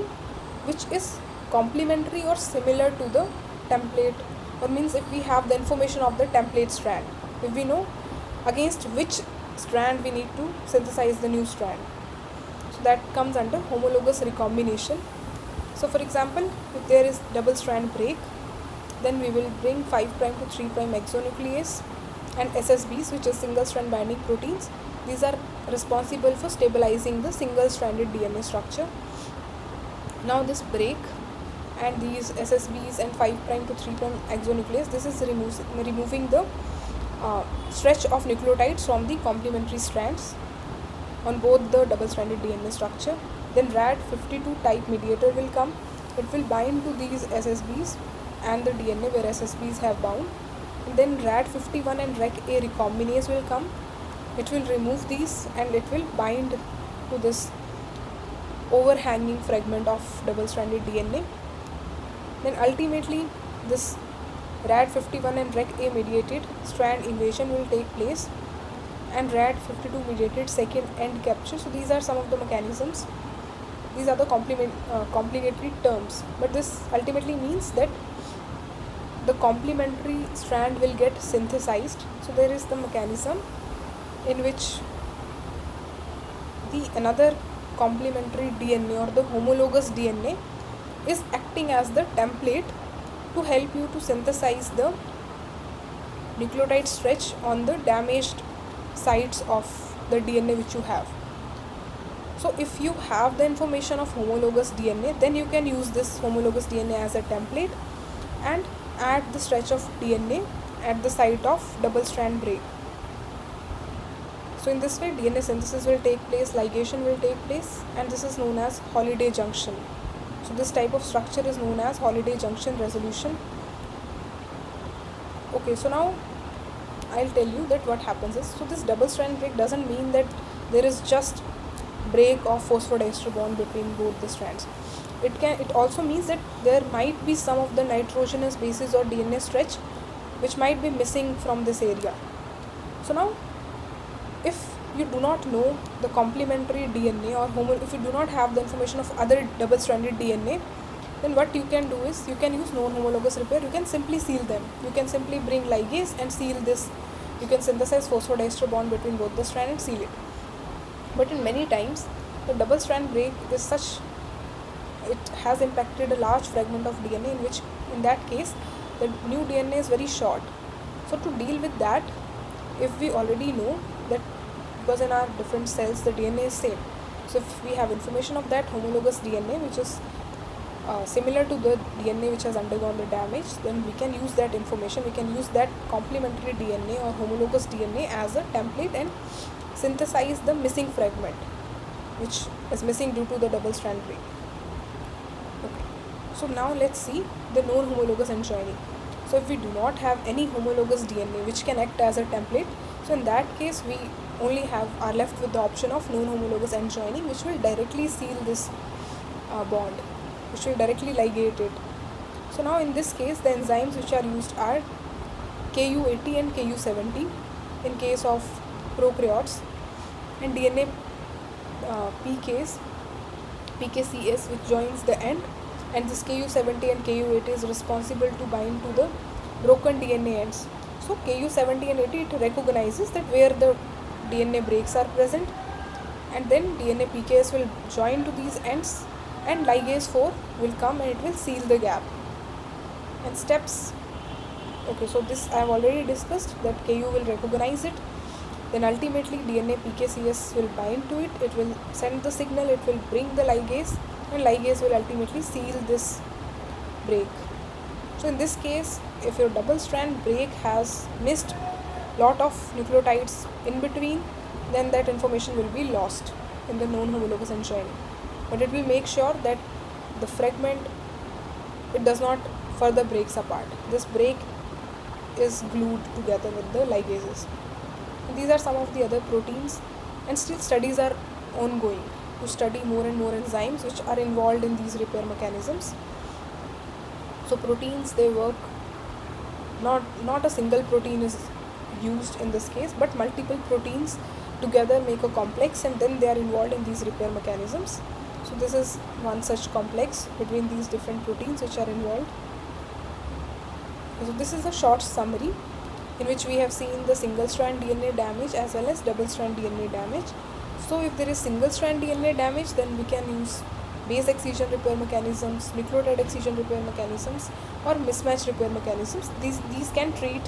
which is complementary or similar to the template, or means if we have the information of the template strand, if we know against which strand we need to synthesize the new strand, so that comes under homologous recombination. So for example, if there is double strand break, then we will bring 5' to 3' exonuclease and SSBs, which is single strand binding proteins. These are responsible for stabilizing the single stranded DNA structure. Now this break and these SSBs and 5' to 3' exonuclease, this is removing the stretch of nucleotides from the complementary strands on both the double stranded DNA structure. Then RAD52 type mediator will come. It will bind to these SSBs and the DNA where SSBs have bound. And then RAD51 and REC-A recombinase will come. It will remove these and it will bind to this overhanging fragment of double stranded DNA. Then ultimately this RAD51 and REC-A mediated strand invasion will take place, and RAD52 mediated second end capture. So these are some of the mechanisms. These are the complementary terms, but this ultimately means that the complementary strand will get synthesized. So there is the mechanism in which the another complementary DNA or the homologous DNA is acting as the template to help you to synthesize the nucleotide stretch on the damaged sites of the DNA which you have. So if you have the information of homologous DNA, then you can use this homologous DNA as a template and add the stretch of DNA at the site of double strand break. So in this way DNA synthesis will take place, ligation will take place, and this is known as holiday junction. So this type of structure is known as holiday junction resolution. Okay, so now I'll tell you that what happens is, so this double strand break doesn't mean that there is just break of phosphodiester bond between both the strands. It also means that there might be some of the nitrogenous bases or DNA stretch which might be missing from this area. So now, if you do not know the complementary DNA or if you do not have the information of other double-stranded DNA, then what you can do is you can use non-homologous repair. You can simply seal them. You can simply bring ligase and seal this. You can synthesize phosphodiester bond between both the strands and seal it. But in many times, the double strand break is such, it has impacted a large fragment of DNA in that case, the new DNA is very short. So to deal with that, if we already know that, because in our different cells the DNA is same, so if we have information of that homologous DNA which is similar to the DNA which has undergone the damage, then we can use that information, we can use that complementary DNA or homologous DNA as a template and synthesize the missing fragment which is missing due to the double strand break. Okay. So now let's see the non-homologous end joining. So if we do not have any homologous DNA which can act as a template, so in that case we only are left with the option of non-homologous end joining, which will directly seal this bond, which will directly ligate it. So now in this case the enzymes which are used are Ku80 and Ku70 in case of prokaryotes, and DNA PKCS which joins the end, and this Ku70 and Ku80 is responsible to bind to the broken DNA ends. So Ku70 and 80, it recognizes that where the DNA breaks are present, and then DNA PKS will join to these ends and ligase 4 will come and it will seal the gap. And steps, okay, so this I have already discussed, that Ku will recognize it, then ultimately DNA PKCS will bind to it, it will send the signal, it will bring the ligase, and ligase will ultimately seal this break. So in this case, if your double strand break has missed lot of nucleotides in between, then that information will be lost in the non-homologous end joining. But it will make sure that the fragment, it does not further breaks apart. This break is glued together with the ligases. And these are some of the other proteins, and still studies are ongoing to study more and more enzymes which are involved in these repair mechanisms. So proteins, they work, not a single protein is used in this case, but multiple proteins together make a complex, and then they are involved in these repair mechanisms. So this is one such complex between these different proteins which are involved. So this is a short summary in which we have seen the single strand DNA damage as well as double strand DNA damage. So if there is single strand DNA damage, then we can use base excision repair mechanisms, nucleotide excision repair mechanisms, or mismatch repair mechanisms. These can treat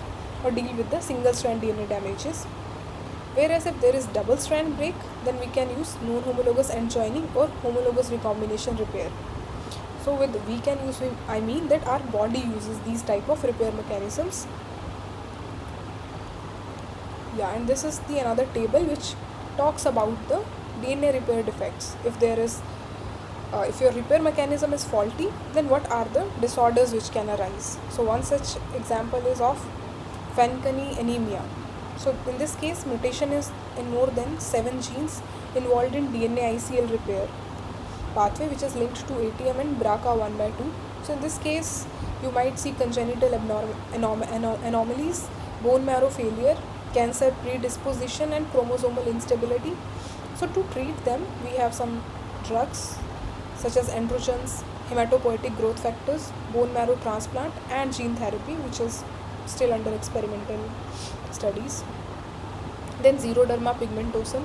or deal with the single strand DNA damages. Whereas if there is double strand break, then we can use non-homologous end joining or homologous recombination repair. So with we can use, I mean that our body uses these type of repair mechanisms. Yeah, and this is the another table which talks about the DNA repair defects. If there is if your repair mechanism is faulty, then what are the disorders which can arise? So one such example is of Fanconi anemia. So in this case, mutation is in more than 7 genes involved in DNA ICL repair pathway, which is linked to ATM and BRCA1/2. So in this case, you might see congenital anomalies, bone marrow failure, cancer predisposition, and chromosomal instability. So to treat them, we have some drugs such as androgens, hematopoietic growth factors, bone marrow transplant, and gene therapy, which is still under experimental studies. Then xeroderma pigmentosum.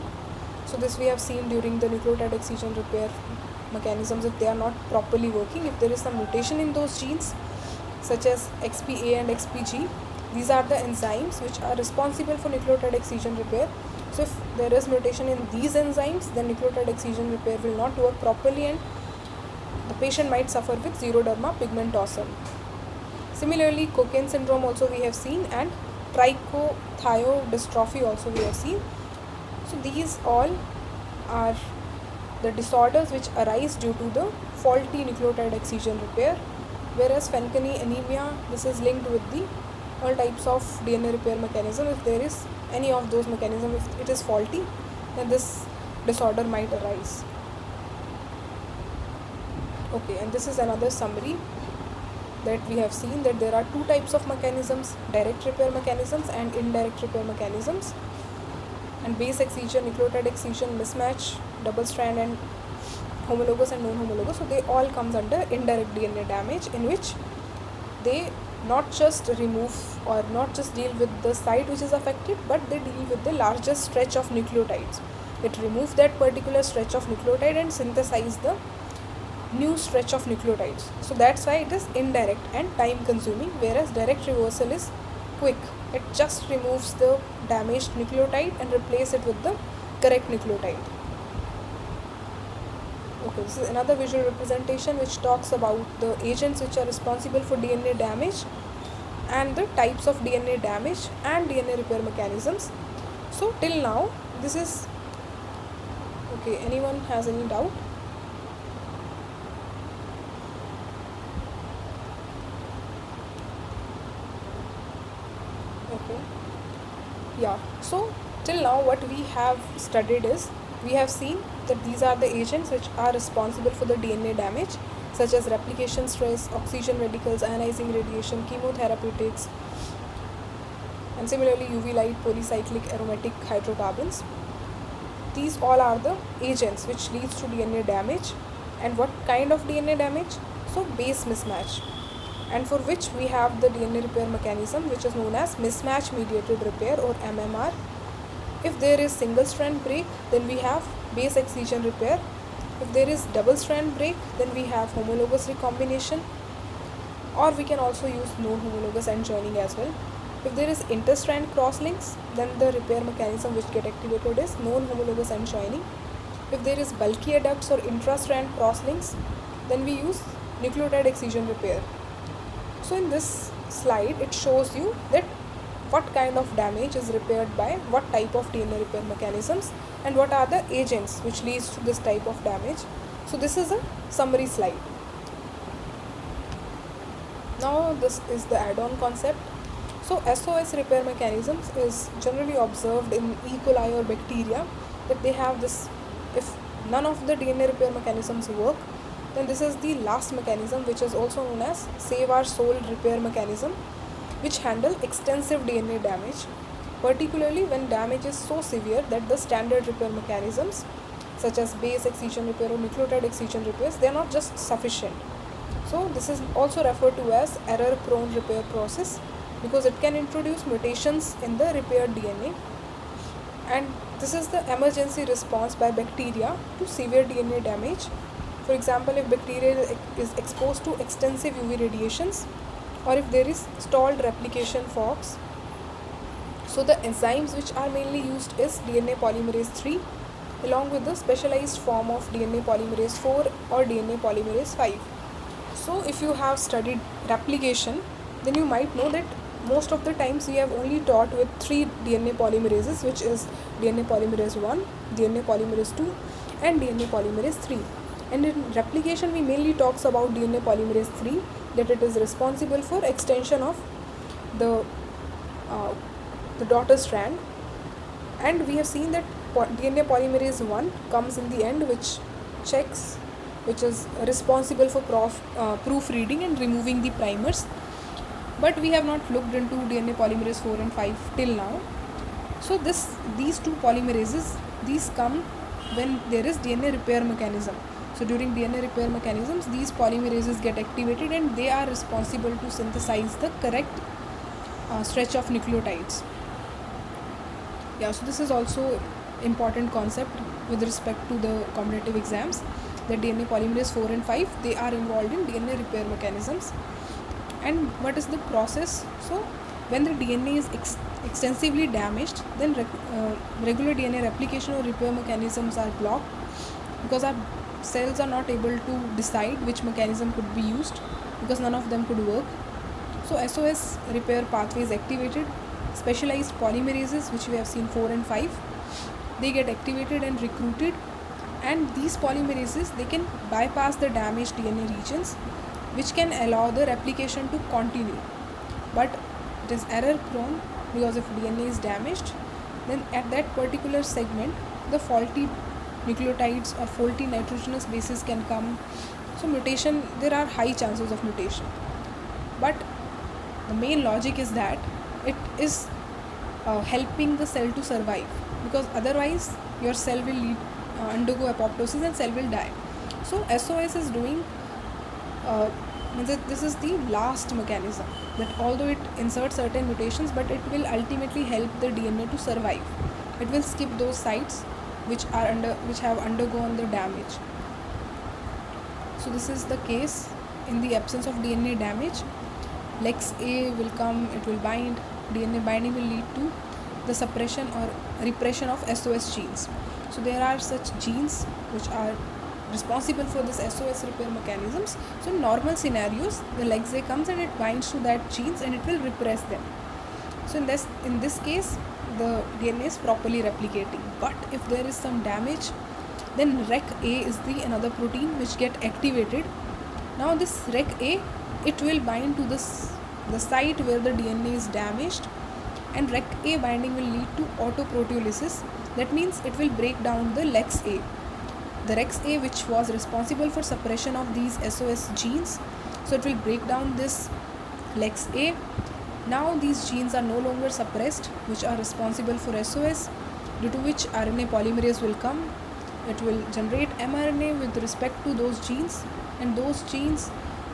So this we have seen during the nucleotide excision repair mechanisms. If they are not properly working, if there is some mutation in those genes such as XPA and XPG, these are the enzymes which are responsible for nucleotide excision repair. So if there is mutation in these enzymes, then nucleotide excision repair will not work properly and the patient might suffer with xeroderma pigmentosum. Similarly, Cockayne syndrome also we have seen, and trichothiodystrophy also we have seen. So these all are the disorders which arise due to the faulty nucleotide excision repair, whereas Fanconi anemia, this is linked with the all types of DNA repair mechanism. If there is any of those mechanism, if it is faulty, then this disorder might arise. Okay, and this is another summary that we have seen, that there are two types of mechanisms: direct repair mechanisms and indirect repair mechanisms. And base excision, nucleotide excision, mismatch, double strand, and homologous and non-homologous, so they all comes under indirect DNA damage, in which they not just remove or not just deal with the site which is affected, but they deal with the largest stretch of nucleotides. It removes that particular stretch of nucleotide and synthesize the new stretch of nucleotides. So that's why it is indirect and time consuming, whereas direct reversal is quick. It just removes the damaged nucleotide and replace it with the correct nucleotide. Okay, this is another visual representation which talks about the agents which are responsible for DNA damage and the types of DNA damage and DNA repair mechanisms. So till now this is okay. Anyone has any doubt? Okay, yeah. So till now what we have studied is, we have seen that these are the agents which are responsible for the DNA damage, such as replication stress, oxygen radicals, ionizing radiation, chemotherapeutics, and similarly UV light, polycyclic aromatic hydrocarbons. These all are the agents which leads to DNA damage. And what kind of DNA damage? So base mismatch, and for which we have the DNA repair mechanism which is known as mismatch mediated repair, or MMR. If there is single strand break, then we have base excision repair. If there is double strand break, then we have homologous recombination, or we can also use non-homologous end joining as well. If there is interstrand crosslinks, then the repair mechanism which get activated is non-homologous end joining. If there is bulky adducts or intrastrand crosslinks, then we use nucleotide excision repair. So in this slide, it shows you that what kind of damage is repaired by what type of DNA repair mechanisms, and what are the agents which leads to this type of damage. So this is a summary slide. Now this is the add-on concept. So SOS repair mechanisms is generally observed in E. coli or bacteria, that they have this, if none of the DNA repair mechanisms work, then this is the last mechanism, which is also known as save our soul repair mechanism, which handle extensive DNA damage, particularly when damage is so severe that the standard repair mechanisms such as base excision repair or nucleotide excision repairs, they are not just sufficient. So this is also referred to as error prone repair process, because it can introduce mutations in the repaired DNA, and this is the emergency response by bacteria to severe DNA damage. For example, if bacteria is exposed to extensive UV radiations, or if there is stalled replication forks. So the enzymes which are mainly used is DNA polymerase 3 along with the specialized form of DNA polymerase 4 or DNA polymerase 5. So if you have studied replication, then you might know that most of the times we have only taught with 3 DNA polymerases, which is DNA polymerase 1, DNA polymerase 2 and DNA polymerase 3. And in replication we mainly talks about DNA polymerase 3, that it is responsible for extension of the daughter strand, and we have seen that DNA polymerase 1 comes in the end, which is responsible for proofreading and removing the primers, but we have not looked into DNA polymerase 4 and 5 till now. So these two polymerases, these come when there is DNA repair mechanism. So during DNA repair mechanisms, these polymerases get activated and they are responsible to synthesize the correct stretch of nucleotides. Yeah, so this is also important concept with respect to the competitive exams, that DNA polymerase 4 and 5, they are involved in DNA repair mechanisms. And what is the process? So when the DNA is extensively damaged, then regular DNA replication or repair mechanisms are blocked, because our cells are not able to decide which mechanism could be used, because none of them could work. So SOS repair pathway is activated. Specialized polymerases, which we have seen 4 and 5, they get activated and recruited, and these polymerases, they can bypass the damaged DNA regions, which can allow the replication to continue. But it is error prone because if DNA is damaged, then at that particular segment the faulty nucleotides or faulty nitrogenous bases can come. So mutation, there are high chances of mutation. But the main logic is that it is helping the cell to survive, because otherwise your cell will undergo apoptosis and cell will die. So SOS is doing this is the last mechanism, that although it inserts certain mutations, but it will ultimately help the DNA to survive. It will skip those sites which have undergone the damage. So this is the case in the absence of DNA damage. Lex A will come, it will bind. DNA binding will lead to the suppression or repression of SOS genes. So there are such genes which are responsible for this SOS repair mechanisms. So in normal scenarios, the Lex A comes and it binds to that genes and it will repress them. So in this case, the DNA is properly replicating. But if there is some damage, then Rec A is another protein which get activated. Now this Rec A, it will bind to the site where the DNA is damaged, and Rec A binding will lead to autoproteolysis. That means it will break down the Lex A. The Rex A, which was responsible for suppression of these SOS genes, so it will break down this Lex A. Now these genes are no longer suppressed, which are responsible for SOS, due to which RNA polymerase will come. It will generate mRNA with respect to those genes, and those genes,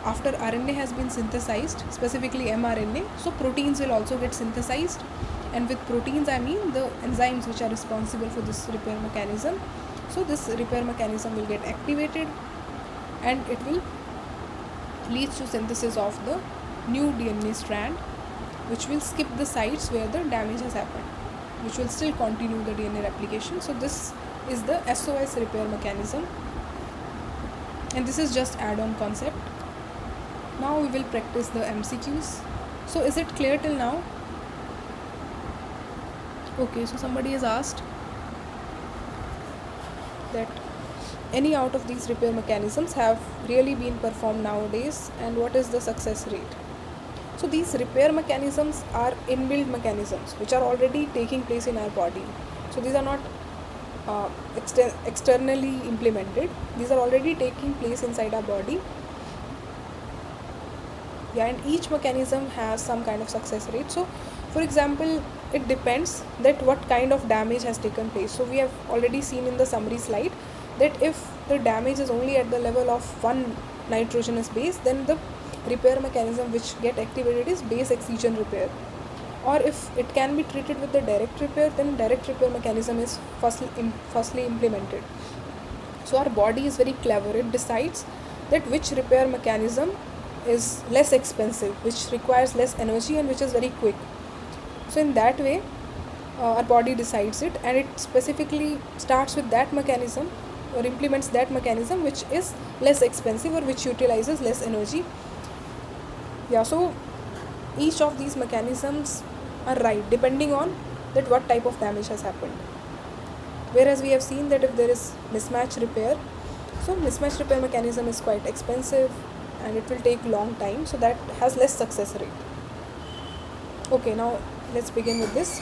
after RNA has been synthesized, specifically mRNA, so proteins will also get synthesized, and with proteins I mean the enzymes which are responsible for this repair mechanism. So this repair mechanism will get activated, and it will lead to synthesis of the new DNA strand, which will skip the sites where the damage has happened, which will still continue the DNA replication. So this is the SOS repair mechanism, and this is just add-on concept. Now we will practice the MCQs. So is it clear till now? Okay, so somebody has asked that any out of these repair mechanisms have really been performed nowadays, and what is the success rate? So these repair mechanisms are inbuilt mechanisms which are already taking place in our body. So these are not externally implemented. These are already taking place inside our body. Yeah, and each mechanism has some kind of success rate. So for example, it depends that what kind of damage has taken place. So we have already seen in the summary slide that if the damage is only at the level of one nitrogenous base, then the repair mechanism which get activated is base excision repair. Or if it can be treated with the direct repair, then direct repair mechanism is firstly implemented. So our body is very clever. It decides that which repair mechanism is less expensive, which requires less energy, and which is very quick. So in that way, our body decides it, and it specifically starts with that mechanism or implements that mechanism which is less expensive or which utilizes less energy. Yeah, so each of these mechanisms are right depending on that what type of damage has happened. Whereas we have seen that if there is mismatch repair, so mismatch repair mechanism is quite expensive and it will take long time, so that has less success rate. Okay, now let's begin with this.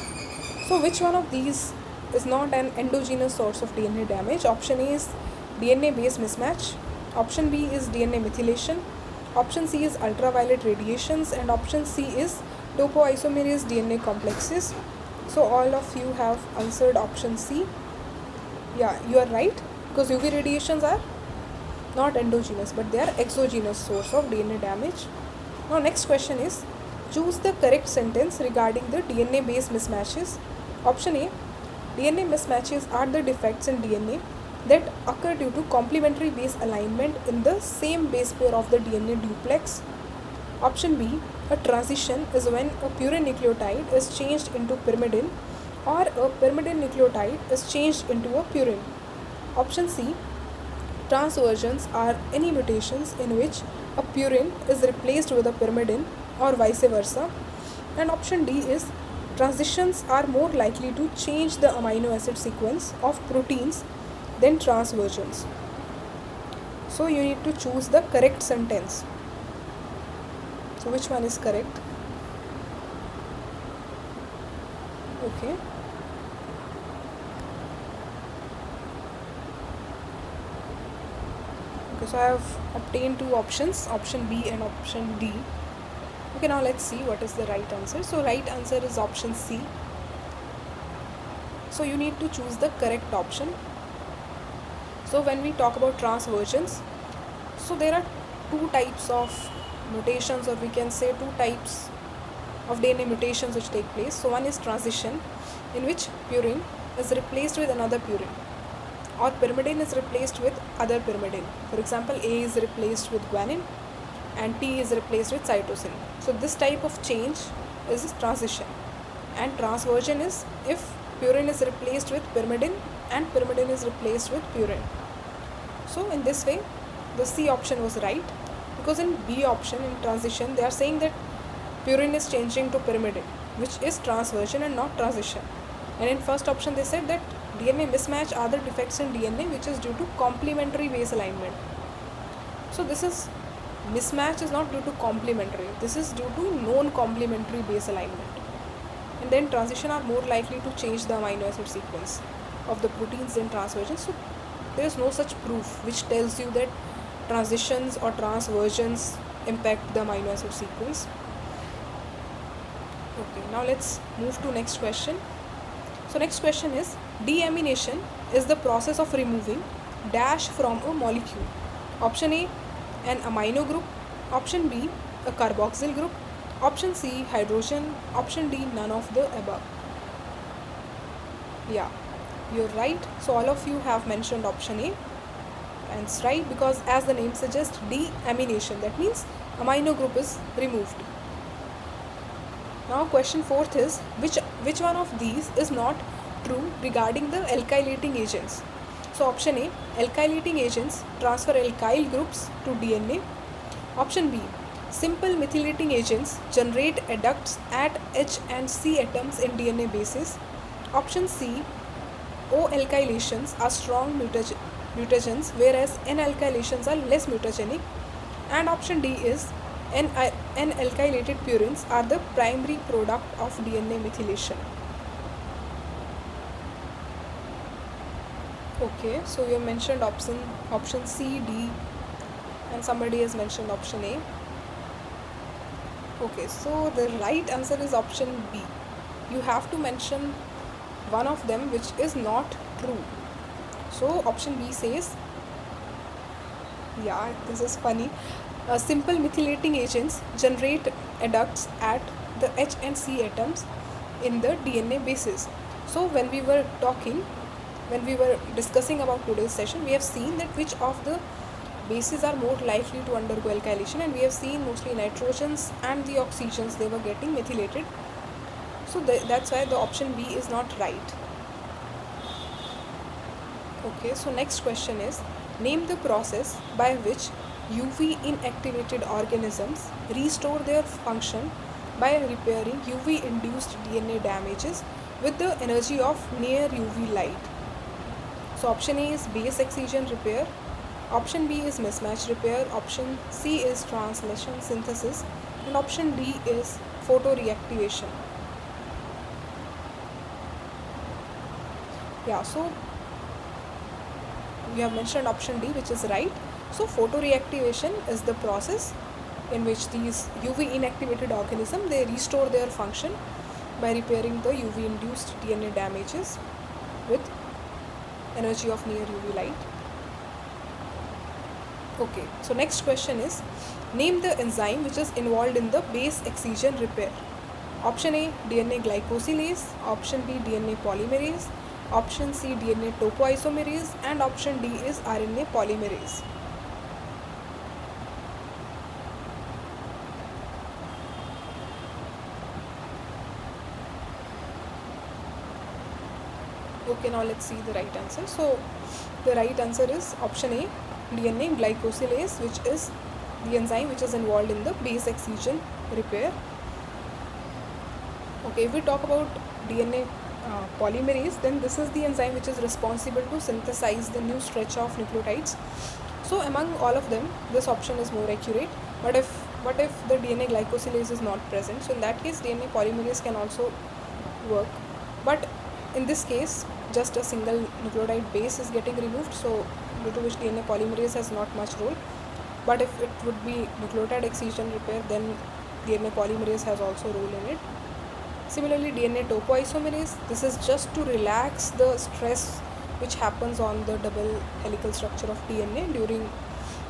So which one of these is not an endogenous source of DNA damage? Option A is DNA base mismatch, option B is DNA methylation, option C is ultraviolet radiations, and option C is topoisomerase DNA complexes. So all of you have answered option C. Yeah, you are right, because UV radiations are not endogenous, but they are exogenous source of DNA damage. Now next question is, choose the correct sentence regarding the DNA base mismatches. Option A, DNA mismatches are the defects in DNA that occur due to complementary base alignment in the same base pair of the DNA duplex. Option B, a transition is when a purine nucleotide is changed into pyrimidine, or a pyrimidine nucleotide is changed into a purine. Option C, transversions are any mutations in which a purine is replaced with a pyrimidine or vice versa. And option D is transitions are more likely to change the amino acid sequence of proteins than trans versions. So you need to choose the correct sentence. So which one is correct? Okay. Okay, so I have obtained two options, option B and option D. Okay, now let's see what is the right answer. So right answer is option C. So you need to choose the correct option. So when we talk about trans versions, so there are two types of mutations, or we can say two types of DNA mutations which take place. So one is transition, in which purine is replaced with another purine, or pyrimidine is replaced with other pyrimidine. For example, A is replaced with guanine and T is replaced with cytosine. So this type of change is transition. And transversion is if purine is replaced with pyrimidine and pyrimidine is replaced with purine. So in this way, the C option was right, because in B option, in transition, they are saying that purine is changing to pyrimidine, which is transversion and not transition. And in first option, they said that DNA mismatch are the defects in DNA which is due to complementary base alignment. So this is mismatch is not due to complementary, this is due to non-complementary base alignment. And then transition are more likely to change the amino acid sequence of the proteins in transversion. So there is no such proof which tells you that transitions or transversions impact the amino acid sequence. Okay, now let's move to next question. So next question is, deamination is the process of removing dash from a molecule. Option A, an amino group. Option B, a carboxyl group. Option C, hydrogen. Option D, none of the above. Yeah, you're right. So all of you have mentioned option A, and it's right because as the name suggests, deamination, that means amino group is removed. Now question fourth is, which one of these is not true regarding the alkylating agents? So option A, alkylating agents transfer alkyl groups to DNA. Option B, simple methylating agents generate adducts at H and C atoms in DNA bases. Option C, O-alkylations are strong mutagens, whereas N-alkylations are less mutagenic. And option D is N-alkylated purines are the primary product of DNA methylation. Okay, so you have mentioned option C, D, and somebody has mentioned option A. Okay, so the right answer is option B. You have to mention one of them which is not true. So option B says, yeah, this is funny. Simple methylating agents generate adducts at the H and C atoms in the DNA bases. So when we were discussing about today's session, we have seen that which of the bases are more likely to undergo alkylation, and we have seen mostly nitrogens and the oxygens, they were getting methylated. So that's why the option B is not right. Okay, so next question is, name the process by which UV inactivated organisms restore their function by repairing UV induced DNA damages with the energy of near UV light. So option A is base excision repair, option B is mismatch repair, option C is translation synthesis, and option D is photoreactivation. Yeah, so we have mentioned option D, which is right. So photoreactivation is the process in which these UV inactivated organisms, they restore their function by repairing the UV induced DNA damages with energy of near UV light. Okay, so next question is, name the enzyme which is involved in the base excision repair. Option A, DNA glycosylase, option B, DNA polymerase, option C, DNA topoisomerase, and option D is RNA polymerase. Okay, now let's see the right answer. So the right answer is option A, DNA glycosylase, which is the enzyme which is involved in the base excision repair. Okay, if we talk about DNA polymerase, then this is the enzyme which is responsible to synthesize the new stretch of nucleotides. So among all of them, this option is more accurate. But what if the DNA glycosylase is not present? So in that case, DNA polymerase can also work. But in this case, just a single nucleotide base is getting removed, so due to which DNA polymerase has not much role. But if it would be nucleotide excision repair, then DNA polymerase has also role in it. Similarly, DNA topoisomerase, this is just to relax the stress which happens on the double helical structure of DNA during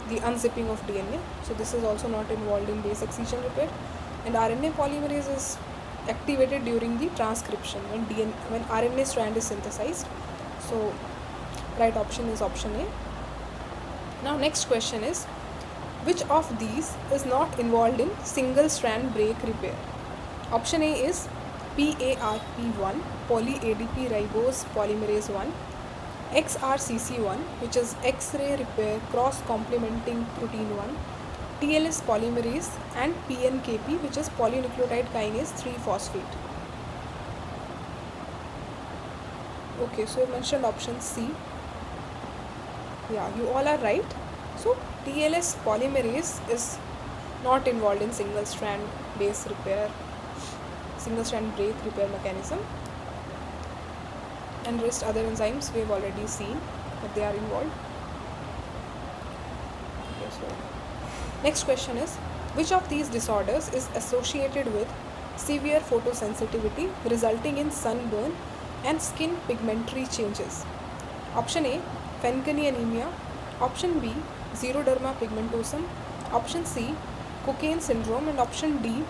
the unzipping of DNA. So this is also not involved in base excision repair. And RNA polymerase is activated during the transcription when RNA strand is synthesized. So right option is option A. Now next question is, which of these is not involved in single strand break repair? Option A is PARP1, poly-ADP ribose polymerase 1, XRCC1, which is X-ray repair cross-complementing protein 1, TLS polymerase, and PNKP, which is polynucleotide kinase 3-phosphate. Okay, so you mentioned option C. Yeah, you all are right. So TLS polymerase is not involved in single strand base repair, single strand break repair mechanism, and rest other enzymes we have already seen that they are involved. Okay, so next question is, which of these disorders is associated with severe photosensitivity resulting in sunburn and skin pigmentary changes? Option A, Fanconi anemia. Option B, xeroderma pigmentosum. Option C, Cockayne syndrome. And option D,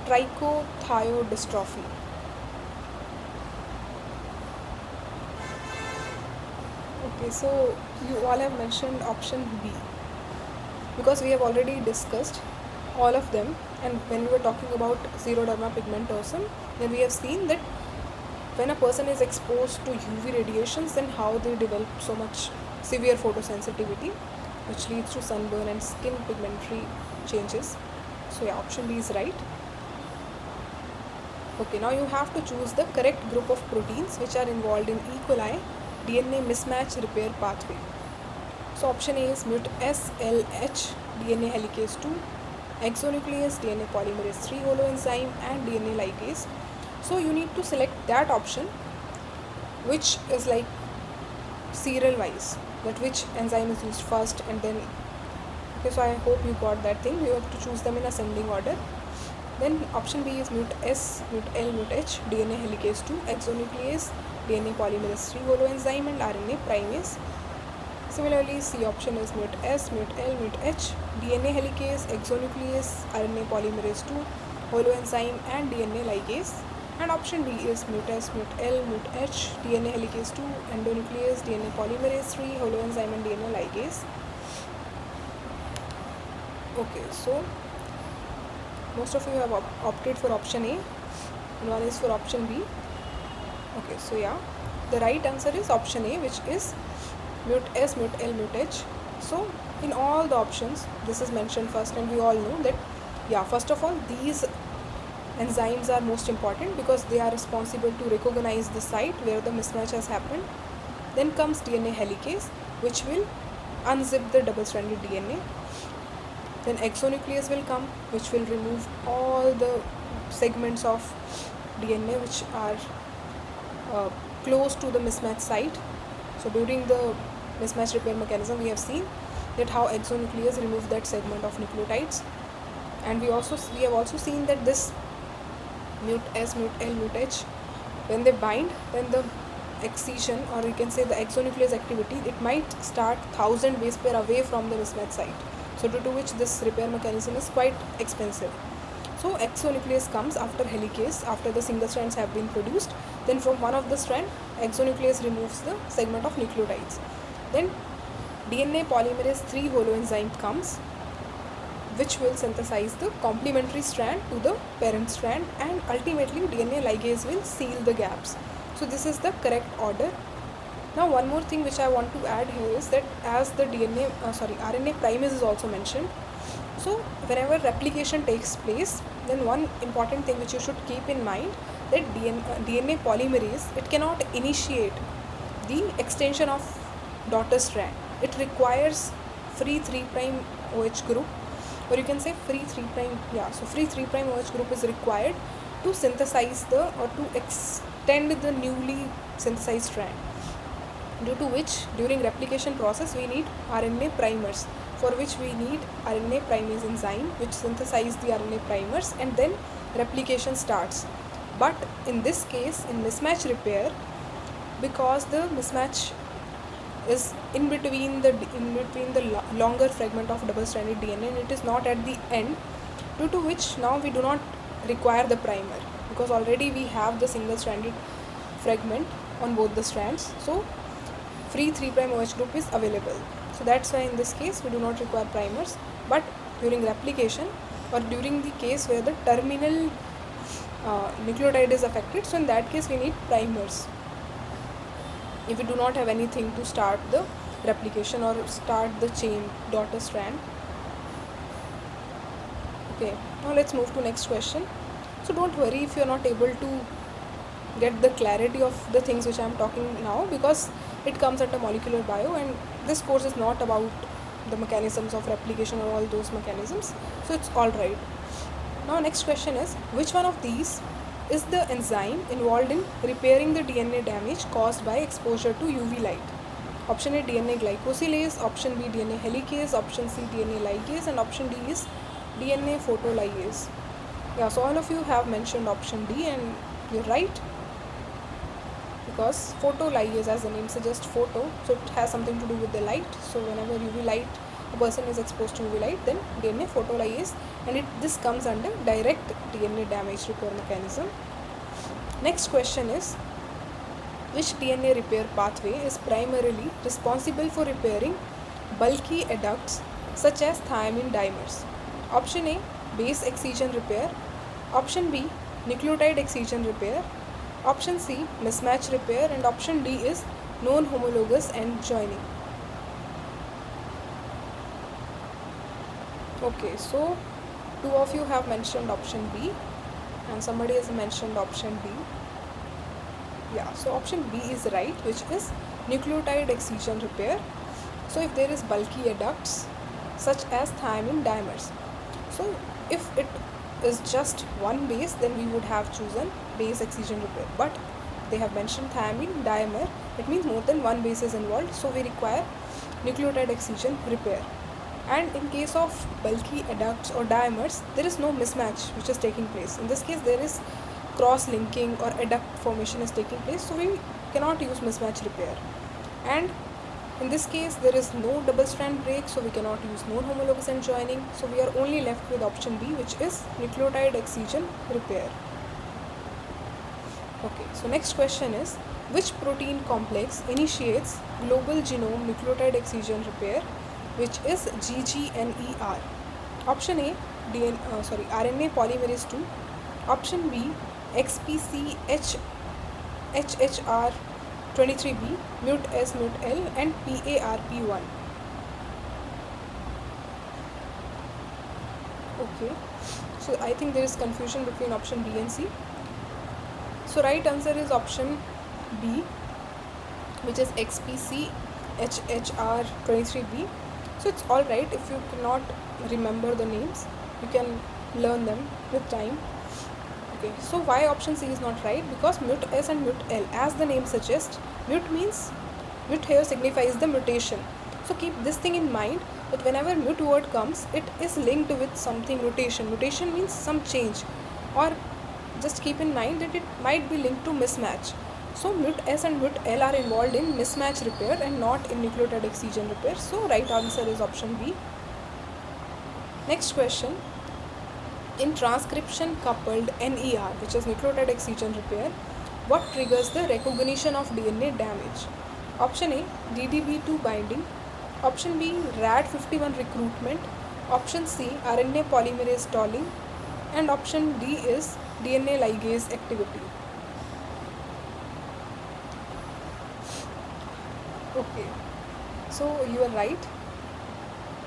trichothiodystrophy. Okay, so you all have mentioned option B because we have already discussed all of them, and when we were talking about xeroderma pigmentosum, then we have seen that when a person is exposed to UV radiations, then how they develop so much severe photosensitivity, which leads to sunburn and skin pigmentary changes. So yeah, option B is right. Okay, now you have to choose the correct group of proteins which are involved in E. coli DNA mismatch repair pathway. So option A is MUT-SLH, DNA helicase 2, exonuclease, DNA polymerase 3 holoenzyme, and DNA ligase. So you need to select that option which is like serial wise, that which enzyme is used first, and then okay, so I hope you got that thing. You have to choose them in ascending order. Then option B is MUT-S, MUT-L, MUT-H, DNA helicase 2, exonuclease, DNA polymerase 3 holoenzyme, and RNA primase. Similarly, C option is MUT-S, MUT-L, MUT-H, DNA helicase, exonuclease, RNA polymerase 2 holoenzyme, and DNA ligase. And option D is MUT-S, MUT-L, MUT-H, DNA helicase 2, endonuclease, DNA polymerase 3 holoenzyme, and DNA ligase. Okay, so most of you have opted for option A and one is for option B. Okay, so yeah, the right answer is option A, which is MUT-S, MUT-L, MUT-H. So in all the options, this is mentioned first, and we all know that, yeah, first of all, these enzymes are most important because they are responsible to recognize the site where the mismatch has happened. Then comes DNA helicase, which will unzip the double-stranded DNA. Then exonuclease will come, which will remove all the segments of DNA which are close to the mismatch site. So during the mismatch repair mechanism, we have seen that how exonuclease remove that segment of nucleotides, and we have also seen that this MUT-S, MUT-L, MUT-H, when they bind, then the excision, or you can say the exonuclease activity, it might start 1000 base pair away from the mismatch site. So due to which this repair mechanism is quite expensive. So exonuclease comes after helicase, after the single strands have been produced. Then from one of the strand, exonuclease removes the segment of nucleotides. Then DNA polymerase 3 holoenzyme comes, which will synthesize the complementary strand to the parent strand, and ultimately DNA ligase will seal the gaps. So this is the correct order. Now one more thing which I want to add here is that as the RNA primase is also mentioned, So whenever replication takes place, then one important thing which you should keep in mind, that DNA polymerase, it cannot initiate the extension of daughter strand. It requires free 3' OH group, or you can say free 3', so free 3' OH group is required to synthesize or to extend the newly synthesized strand, due to which during replication process we need RNA primers, for which we need RNA primase enzyme which synthesize the RNA primers, and then replication starts. But in this case, in mismatch repair, because the mismatch is in between the longer fragment of double stranded DNA, and it is not at the end, due to which now we do not require the primer, because already we have the single stranded fragment on both the strands. So free 3' OH group is available. So that's why in this case we do not require primers. But during replication, or during the case where the terminal nucleotide is affected, so in that case we need primers, if we do not have anything to start the replication or start the chain daughter strand. Okay, now let's move to next question. So don't worry if you are not able to get the clarity of the things which I am talking now, because it comes under molecular bio, and this course is not about the mechanisms of replication or all those mechanisms, so it's all right. Now next question is, which one of these is the enzyme involved in repairing the DNA damage caused by exposure to UV light? Option A, DNA glycosylase, option B, DNA helicase, option C, DNA ligase, and option D is DNA photoligase. Yeah, so all of you have mentioned option D, and you're right, because photoligase, as the name suggests, photo, so it has something to do with the light. So whenever UV light, a person is exposed to UV light, then DNA photoligase, and this comes under direct DNA damage repair mechanism. Next question is, which DNA repair pathway is primarily responsible for repairing bulky adducts such as thiamine dimers? Option A, base excision repair. Option B, nucleotide excision repair. Option C, mismatch repair, and option D is non-homologous end joining. Okay, so two of you have mentioned option B, and somebody has mentioned option D. Yeah, so option B is right, which is nucleotide excision repair. So if there is bulky adducts such as thiamine dimers, so if it is just one base, then we would have chosen base excision repair, but they have mentioned thiamine dimer, it means more than one base is involved, so we require nucleotide excision repair. And in case of bulky adducts or dimers, there is no mismatch which is taking place. In this case, there is cross linking or adduct formation is taking place, so we cannot use mismatch repair. And in this case, there is no double strand break, so we cannot use non-homologous end joining, so we are only left with option B, which is nucleotide excision repair. Okay, so next question is, which protein complex initiates global genome nucleotide excision repair, which is GGNER? Option A, RNA polymerase 2. Option B, XPCHHR23B, MUT-S, MUT-L, and PARP1. Okay, so I think there is confusion between option B and C. So right answer is option B, which is XPCHHR23B. So it's all right if you cannot remember the names, you can learn them with time. Okay, so why option C is not right? Because MUT-S and MUT-L, as the name suggests, MUT here signifies the mutation. So keep this thing in mind, that whenever MUT word comes, it is linked with something mutation. Mutation means some change, or just keep in mind that it might be linked to mismatch. So MUT-S and MUT-L are involved in mismatch repair and not in nucleotide excision repair. So right answer is option B. Next question. In transcription coupled NER, which is nucleotide excision repair, what triggers the recognition of DNA damage? Option A, DDB2 binding. Option B, RAD51 recruitment. Option C, RNA polymerase stalling. And option D is DNA ligase activity. Okay, so you are right.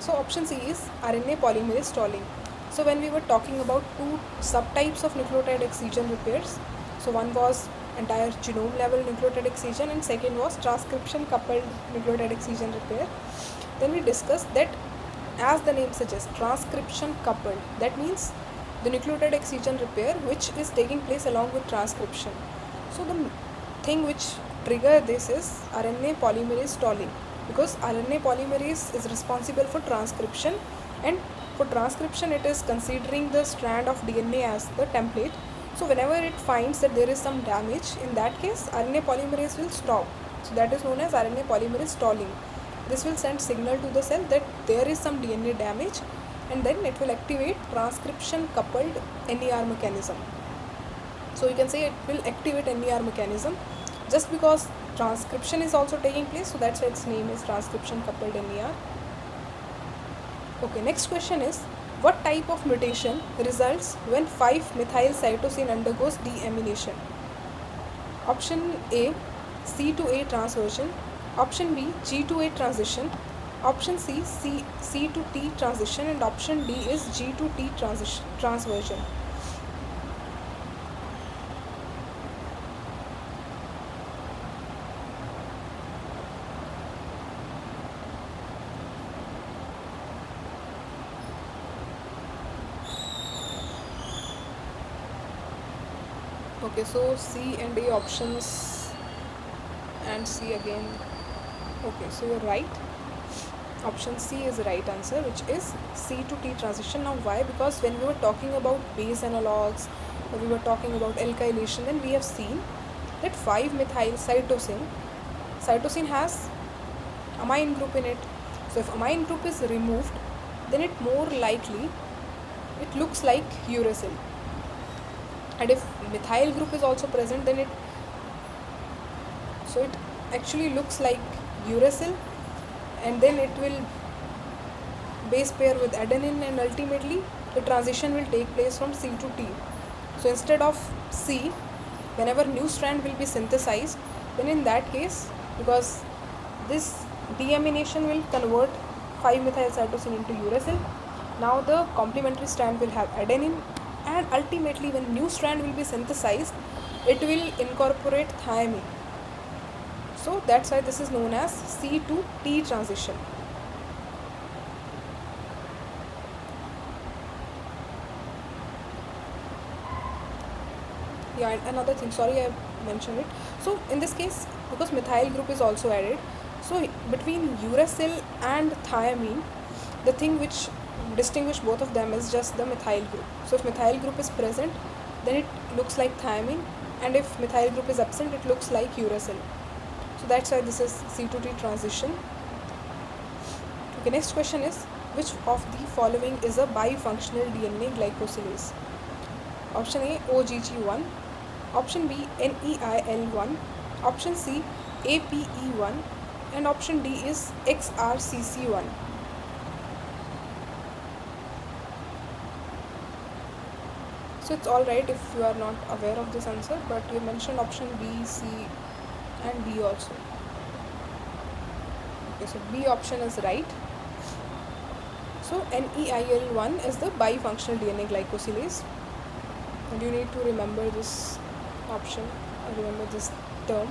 So option C is RNA polymerase stalling. So when we were talking about two subtypes of nucleotide excision repairs, so one was entire genome level nucleotide excision and second was transcription coupled nucleotide excision repair. Then we discussed that, as the name suggests, transcription coupled, that means the nucleotide excision repair which is taking place along with transcription. So the thing which trigger this is RNA polymerase stalling, because RNA polymerase is responsible for transcription, and for transcription it is considering the strand of DNA as the template. So whenever it finds that there is some damage, in that case RNA polymerase will stop. So that is known as RNA polymerase stalling. This will send signal to the cell that there is some DNA damage, and then it will activate transcription coupled NER mechanism. So you can say it will activate NER mechanism just because transcription is also taking place, so that's why its name is transcription coupled NER. Okay, next question is, what type of mutation results when 5-methyl cytosine undergoes deamination? Option A, C to A transversion. Option B, G to A transition. Option C, C to T transition, and option D is G to T transversion. Okay, so C and A options and C again. Okay, so you're right. Option C is the right answer, which is C to T transition. Now why? Because when we were talking about base analogues, or we were talking about alkylation, then we have seen that 5-methyl cytosine has amine group in it. So if amine group is removed, then it more likely it looks like uracil. And if methyl group is also present, then it actually looks like uracil, and then it will base pair with adenine, and ultimately the transition will take place from C to T. So instead of C, whenever new strand will be synthesized, then in that case, because this deamination will convert 5-methyl cytosine into uracil, now the complementary strand will have adenine, and ultimately when new strand will be synthesized, it will incorporate thiamine. So that's why this is known as C to T transition. Yeah, and another thing, sorry I mentioned it. So in this case, because methyl group is also added, so between uracil and thiamine, the thing which distinguish both of them is just the methyl group. So if methyl group is present, then it looks like thiamine, and if methyl group is absent, it looks like uracil. So that's why this is C to T transition. Okay, next question is, which of the following is a bifunctional DNA glycosylase? Option A, OGG1. Option B, NEIL1. Option C, APE1. And option D is XRCC1. So it's alright if you are not aware of this answer, but you mentioned option B, C and D also. Okay, so B option is right. So NEIL1 is the bifunctional DNA glycosylase, and you need to remember this option or remember this term.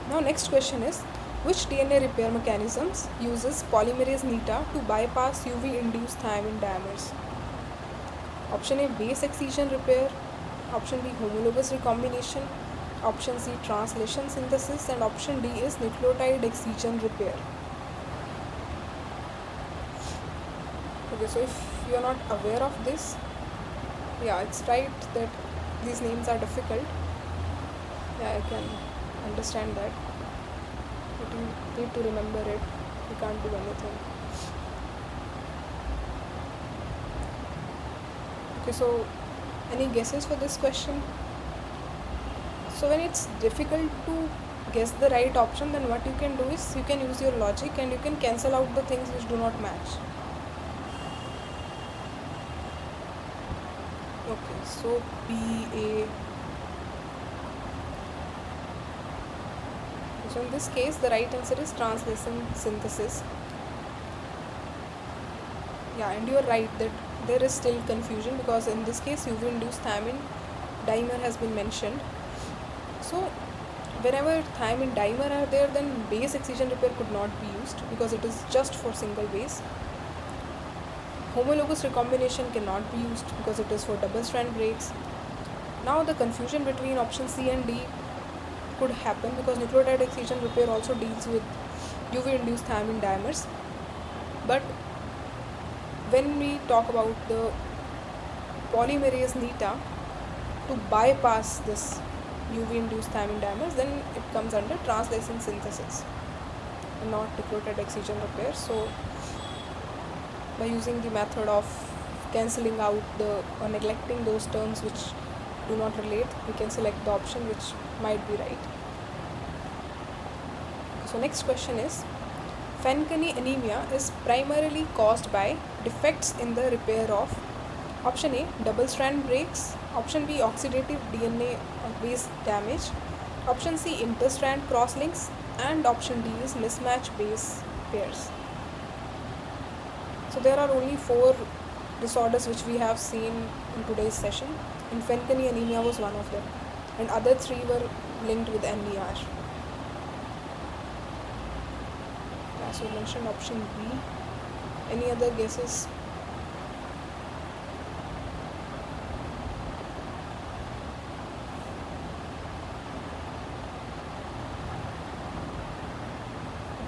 Now next question is, which DNA repair mechanisms uses polymerase NETA to bypass UV induced thiamine dimers? Option A, base excision repair. Option B, homologous recombination. Option C, translation synthesis, and option D is nucleotide excision repair. Okay, so if you are not aware of this, yeah, it's right that these names are difficult. Yeah, I can understand that, but you need to remember it. You can't do anything. Okay, so any guesses for this question? So when it's difficult to guess the right option, then what you can do is you can use your logic and you can cancel out the things which do not match. Okay, so BA. So in this case, the right answer is translation synthesis. Yeah, and you're right that there is still confusion, because in this case UV induced thiamine dimer has been mentioned. So whenever thiamine dimer are there, then base excision repair could not be used because it is just for single base. Homologous recombination cannot be used because it is for double strand breaks. Now the confusion between option C and D could happen because nucleotide excision repair also deals with UV induced thiamine dimers. But when we talk about the polymerase neta to bypass this UV induced thiamine dimers, then it comes under translation synthesis and not nucleotide excision repair. So by using the method of cancelling out or neglecting those terms which do not relate, we can select the option which might be right. So next question is, Fanconi anemia is primarily caused by defects in the repair of option A, double strand breaks, option B, oxidative DNA base damage, option C, interstrand crosslinks, and option D is mismatch base pairs. So there are only 4 disorders which we have seen in today's session, and Fanconi anemia was one of them, and other 3 were linked with NER. Yeah, so I mentioned option B. Any other guesses?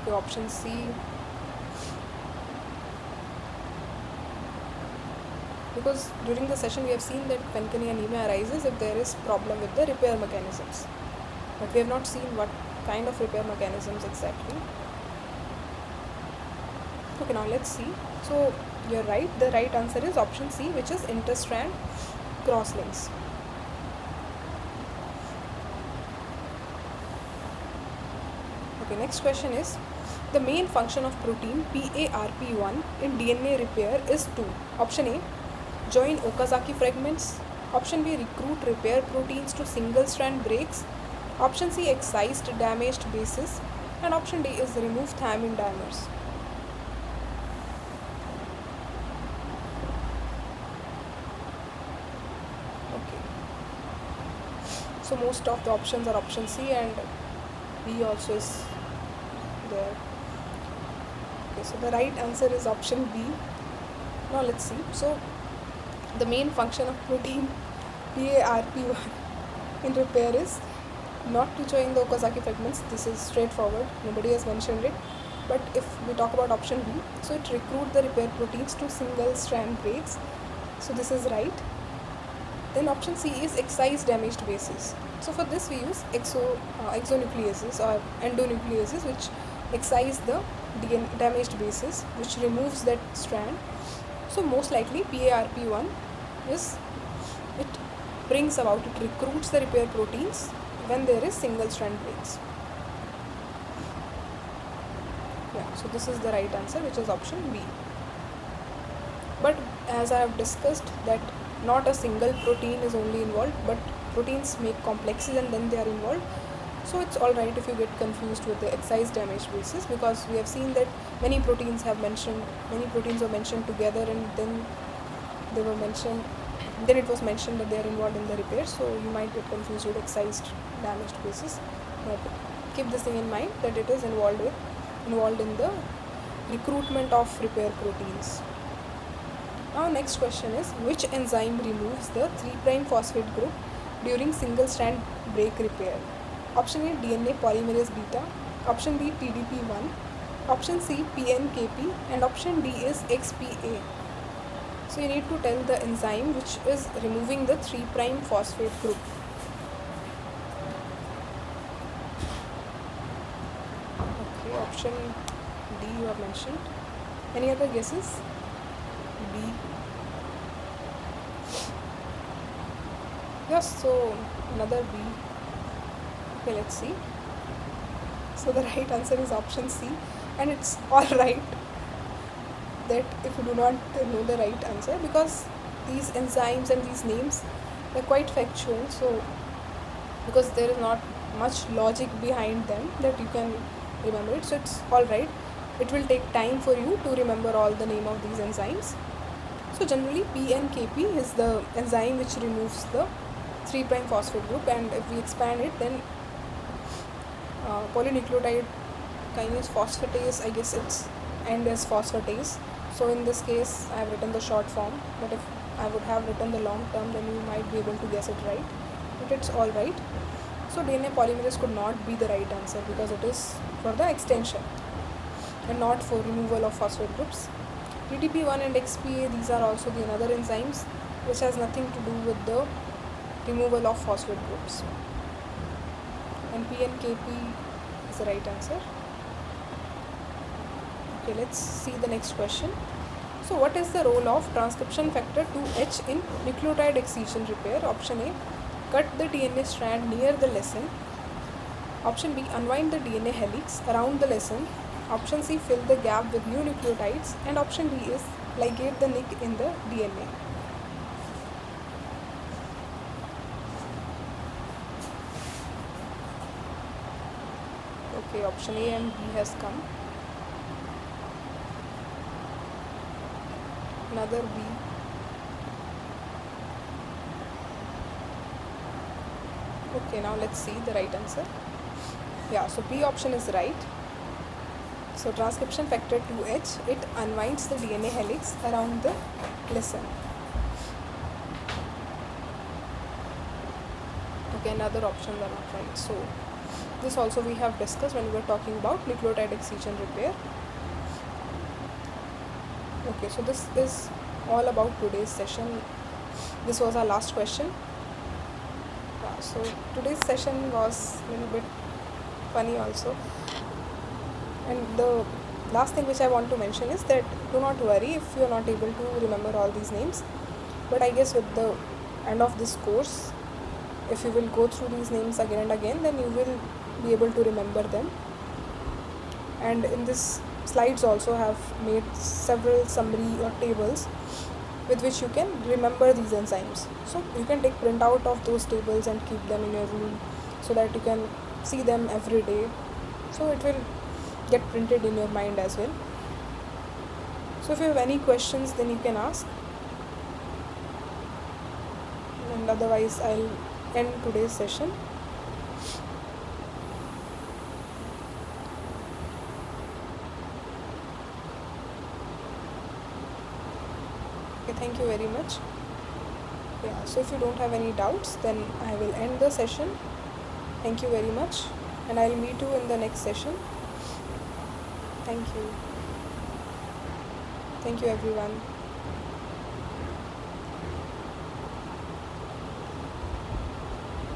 Okay, option C. Because during the session we have seen that Fanconi anemia arises if there is problem with the repair mechanisms, but we have not seen what kind of repair mechanisms exactly. Okay, now let's see. So you're right, the right answer is option C, which is interstrand crosslinks. Okay, next question is, the main function of protein PARP1 in DNA repair is to option A, join Okazaki fragments, option B, recruit repair proteins to single strand breaks, option C, excised damaged bases, and option D is remove thiamine dimers. Okay, so most of the options are option C, and B also is there. Okay, so the right answer is option B. Now let's see. So the main function of protein PARP1 in repair is not to join the Okazaki fragments. This is straightforward, nobody has mentioned it. But if we talk about option B, so it recruit the repair proteins to single strand breaks. So this is right. Then option C is excise damaged bases. So for this we use exonucleases or endonucleases, which excise the damaged bases, which removes that strand. So most likely PARP1 is, it brings about, it recruits the repair proteins when there is single strand breaks. Yeah, so this is the right answer, which is option B. But as I have discussed that not a single protein is only involved, but proteins make complexes and then they are involved. So it's alright if you get confused with the excise damaged bases, because we have seen that many proteins were mentioned together, and then it was mentioned that they are involved in the repair. So you might get confused with excised damaged bases. But keep this thing in mind that it is involved in the recruitment of repair proteins. Now next question is, which enzyme removes the 3' phosphate group during single strand break repair? Option A, DNA polymerase beta, option B, TDP1, option C, PNKP, and option D is XPA. So you need to tell the enzyme which is removing the 3' phosphate group. Okay, option D you have mentioned. Any other guesses? B. Yes, so another B. Okay, let's see. So the right answer is option C, and it's alright that if you do not know the right answer, because these enzymes and these names, they're quite factual. So because there is not much logic behind them that you can remember it, so it's alright. it will take time for you to remember all the name of these enzymes. So generally PNKP is the enzyme which removes the 3' phosphate group, and if we expand it, then polynucleotide kinase phosphatase, I guess its end is phosphatase. So in this case I have written the short form, but if I would have written the long term, then you might be able to guess it right, but it's alright. So DNA polymerase could not be the right answer because it is for the extension and not for removal of phosphate groups. DTP1 and XPA, these are also the another enzymes which has nothing to do with the removal of phosphate groups. And PNKP is the right answer. Okay, let's see the next question. So what is the role of transcription factor 2H in nucleotide excision repair? Option A, cut the DNA strand near the lesen. Option B, unwind the DNA helix around the lesen. Option C, fill the gap with new nucleotides. And option D is ligate the nick in the DNA. Okay, option A and B has come. Another B. Okay, now let's see the right answer. Yeah, so B option is right. So transcription factor 2H, it unwinds the DNA helix around the lesen. Okay, another options are not right. So this also we have discussed when we were talking about nucleotide excision repair. Okay, so this is all about today's session. This was our last question. So today's session was a little bit funny also. And the last thing which I want to mention is that do not worry if you are not able to remember all these names. But I guess with the end of this course, if you will go through these names again and again, then you will be able to remember them. And in this slides also have made several summary or tables with which you can remember these enzymes. So you can take printout of those tables and keep them in your room so that you can see them every day. So it will get printed in your mind as well. So if you have any questions, then you can ask. And otherwise I'll end today's session. Okay, thank you very much. Yeah, so if you don't have any doubts, then I will end the session. Thank you very much, and I'll meet you in the next session. Thank you. Thank you everyone.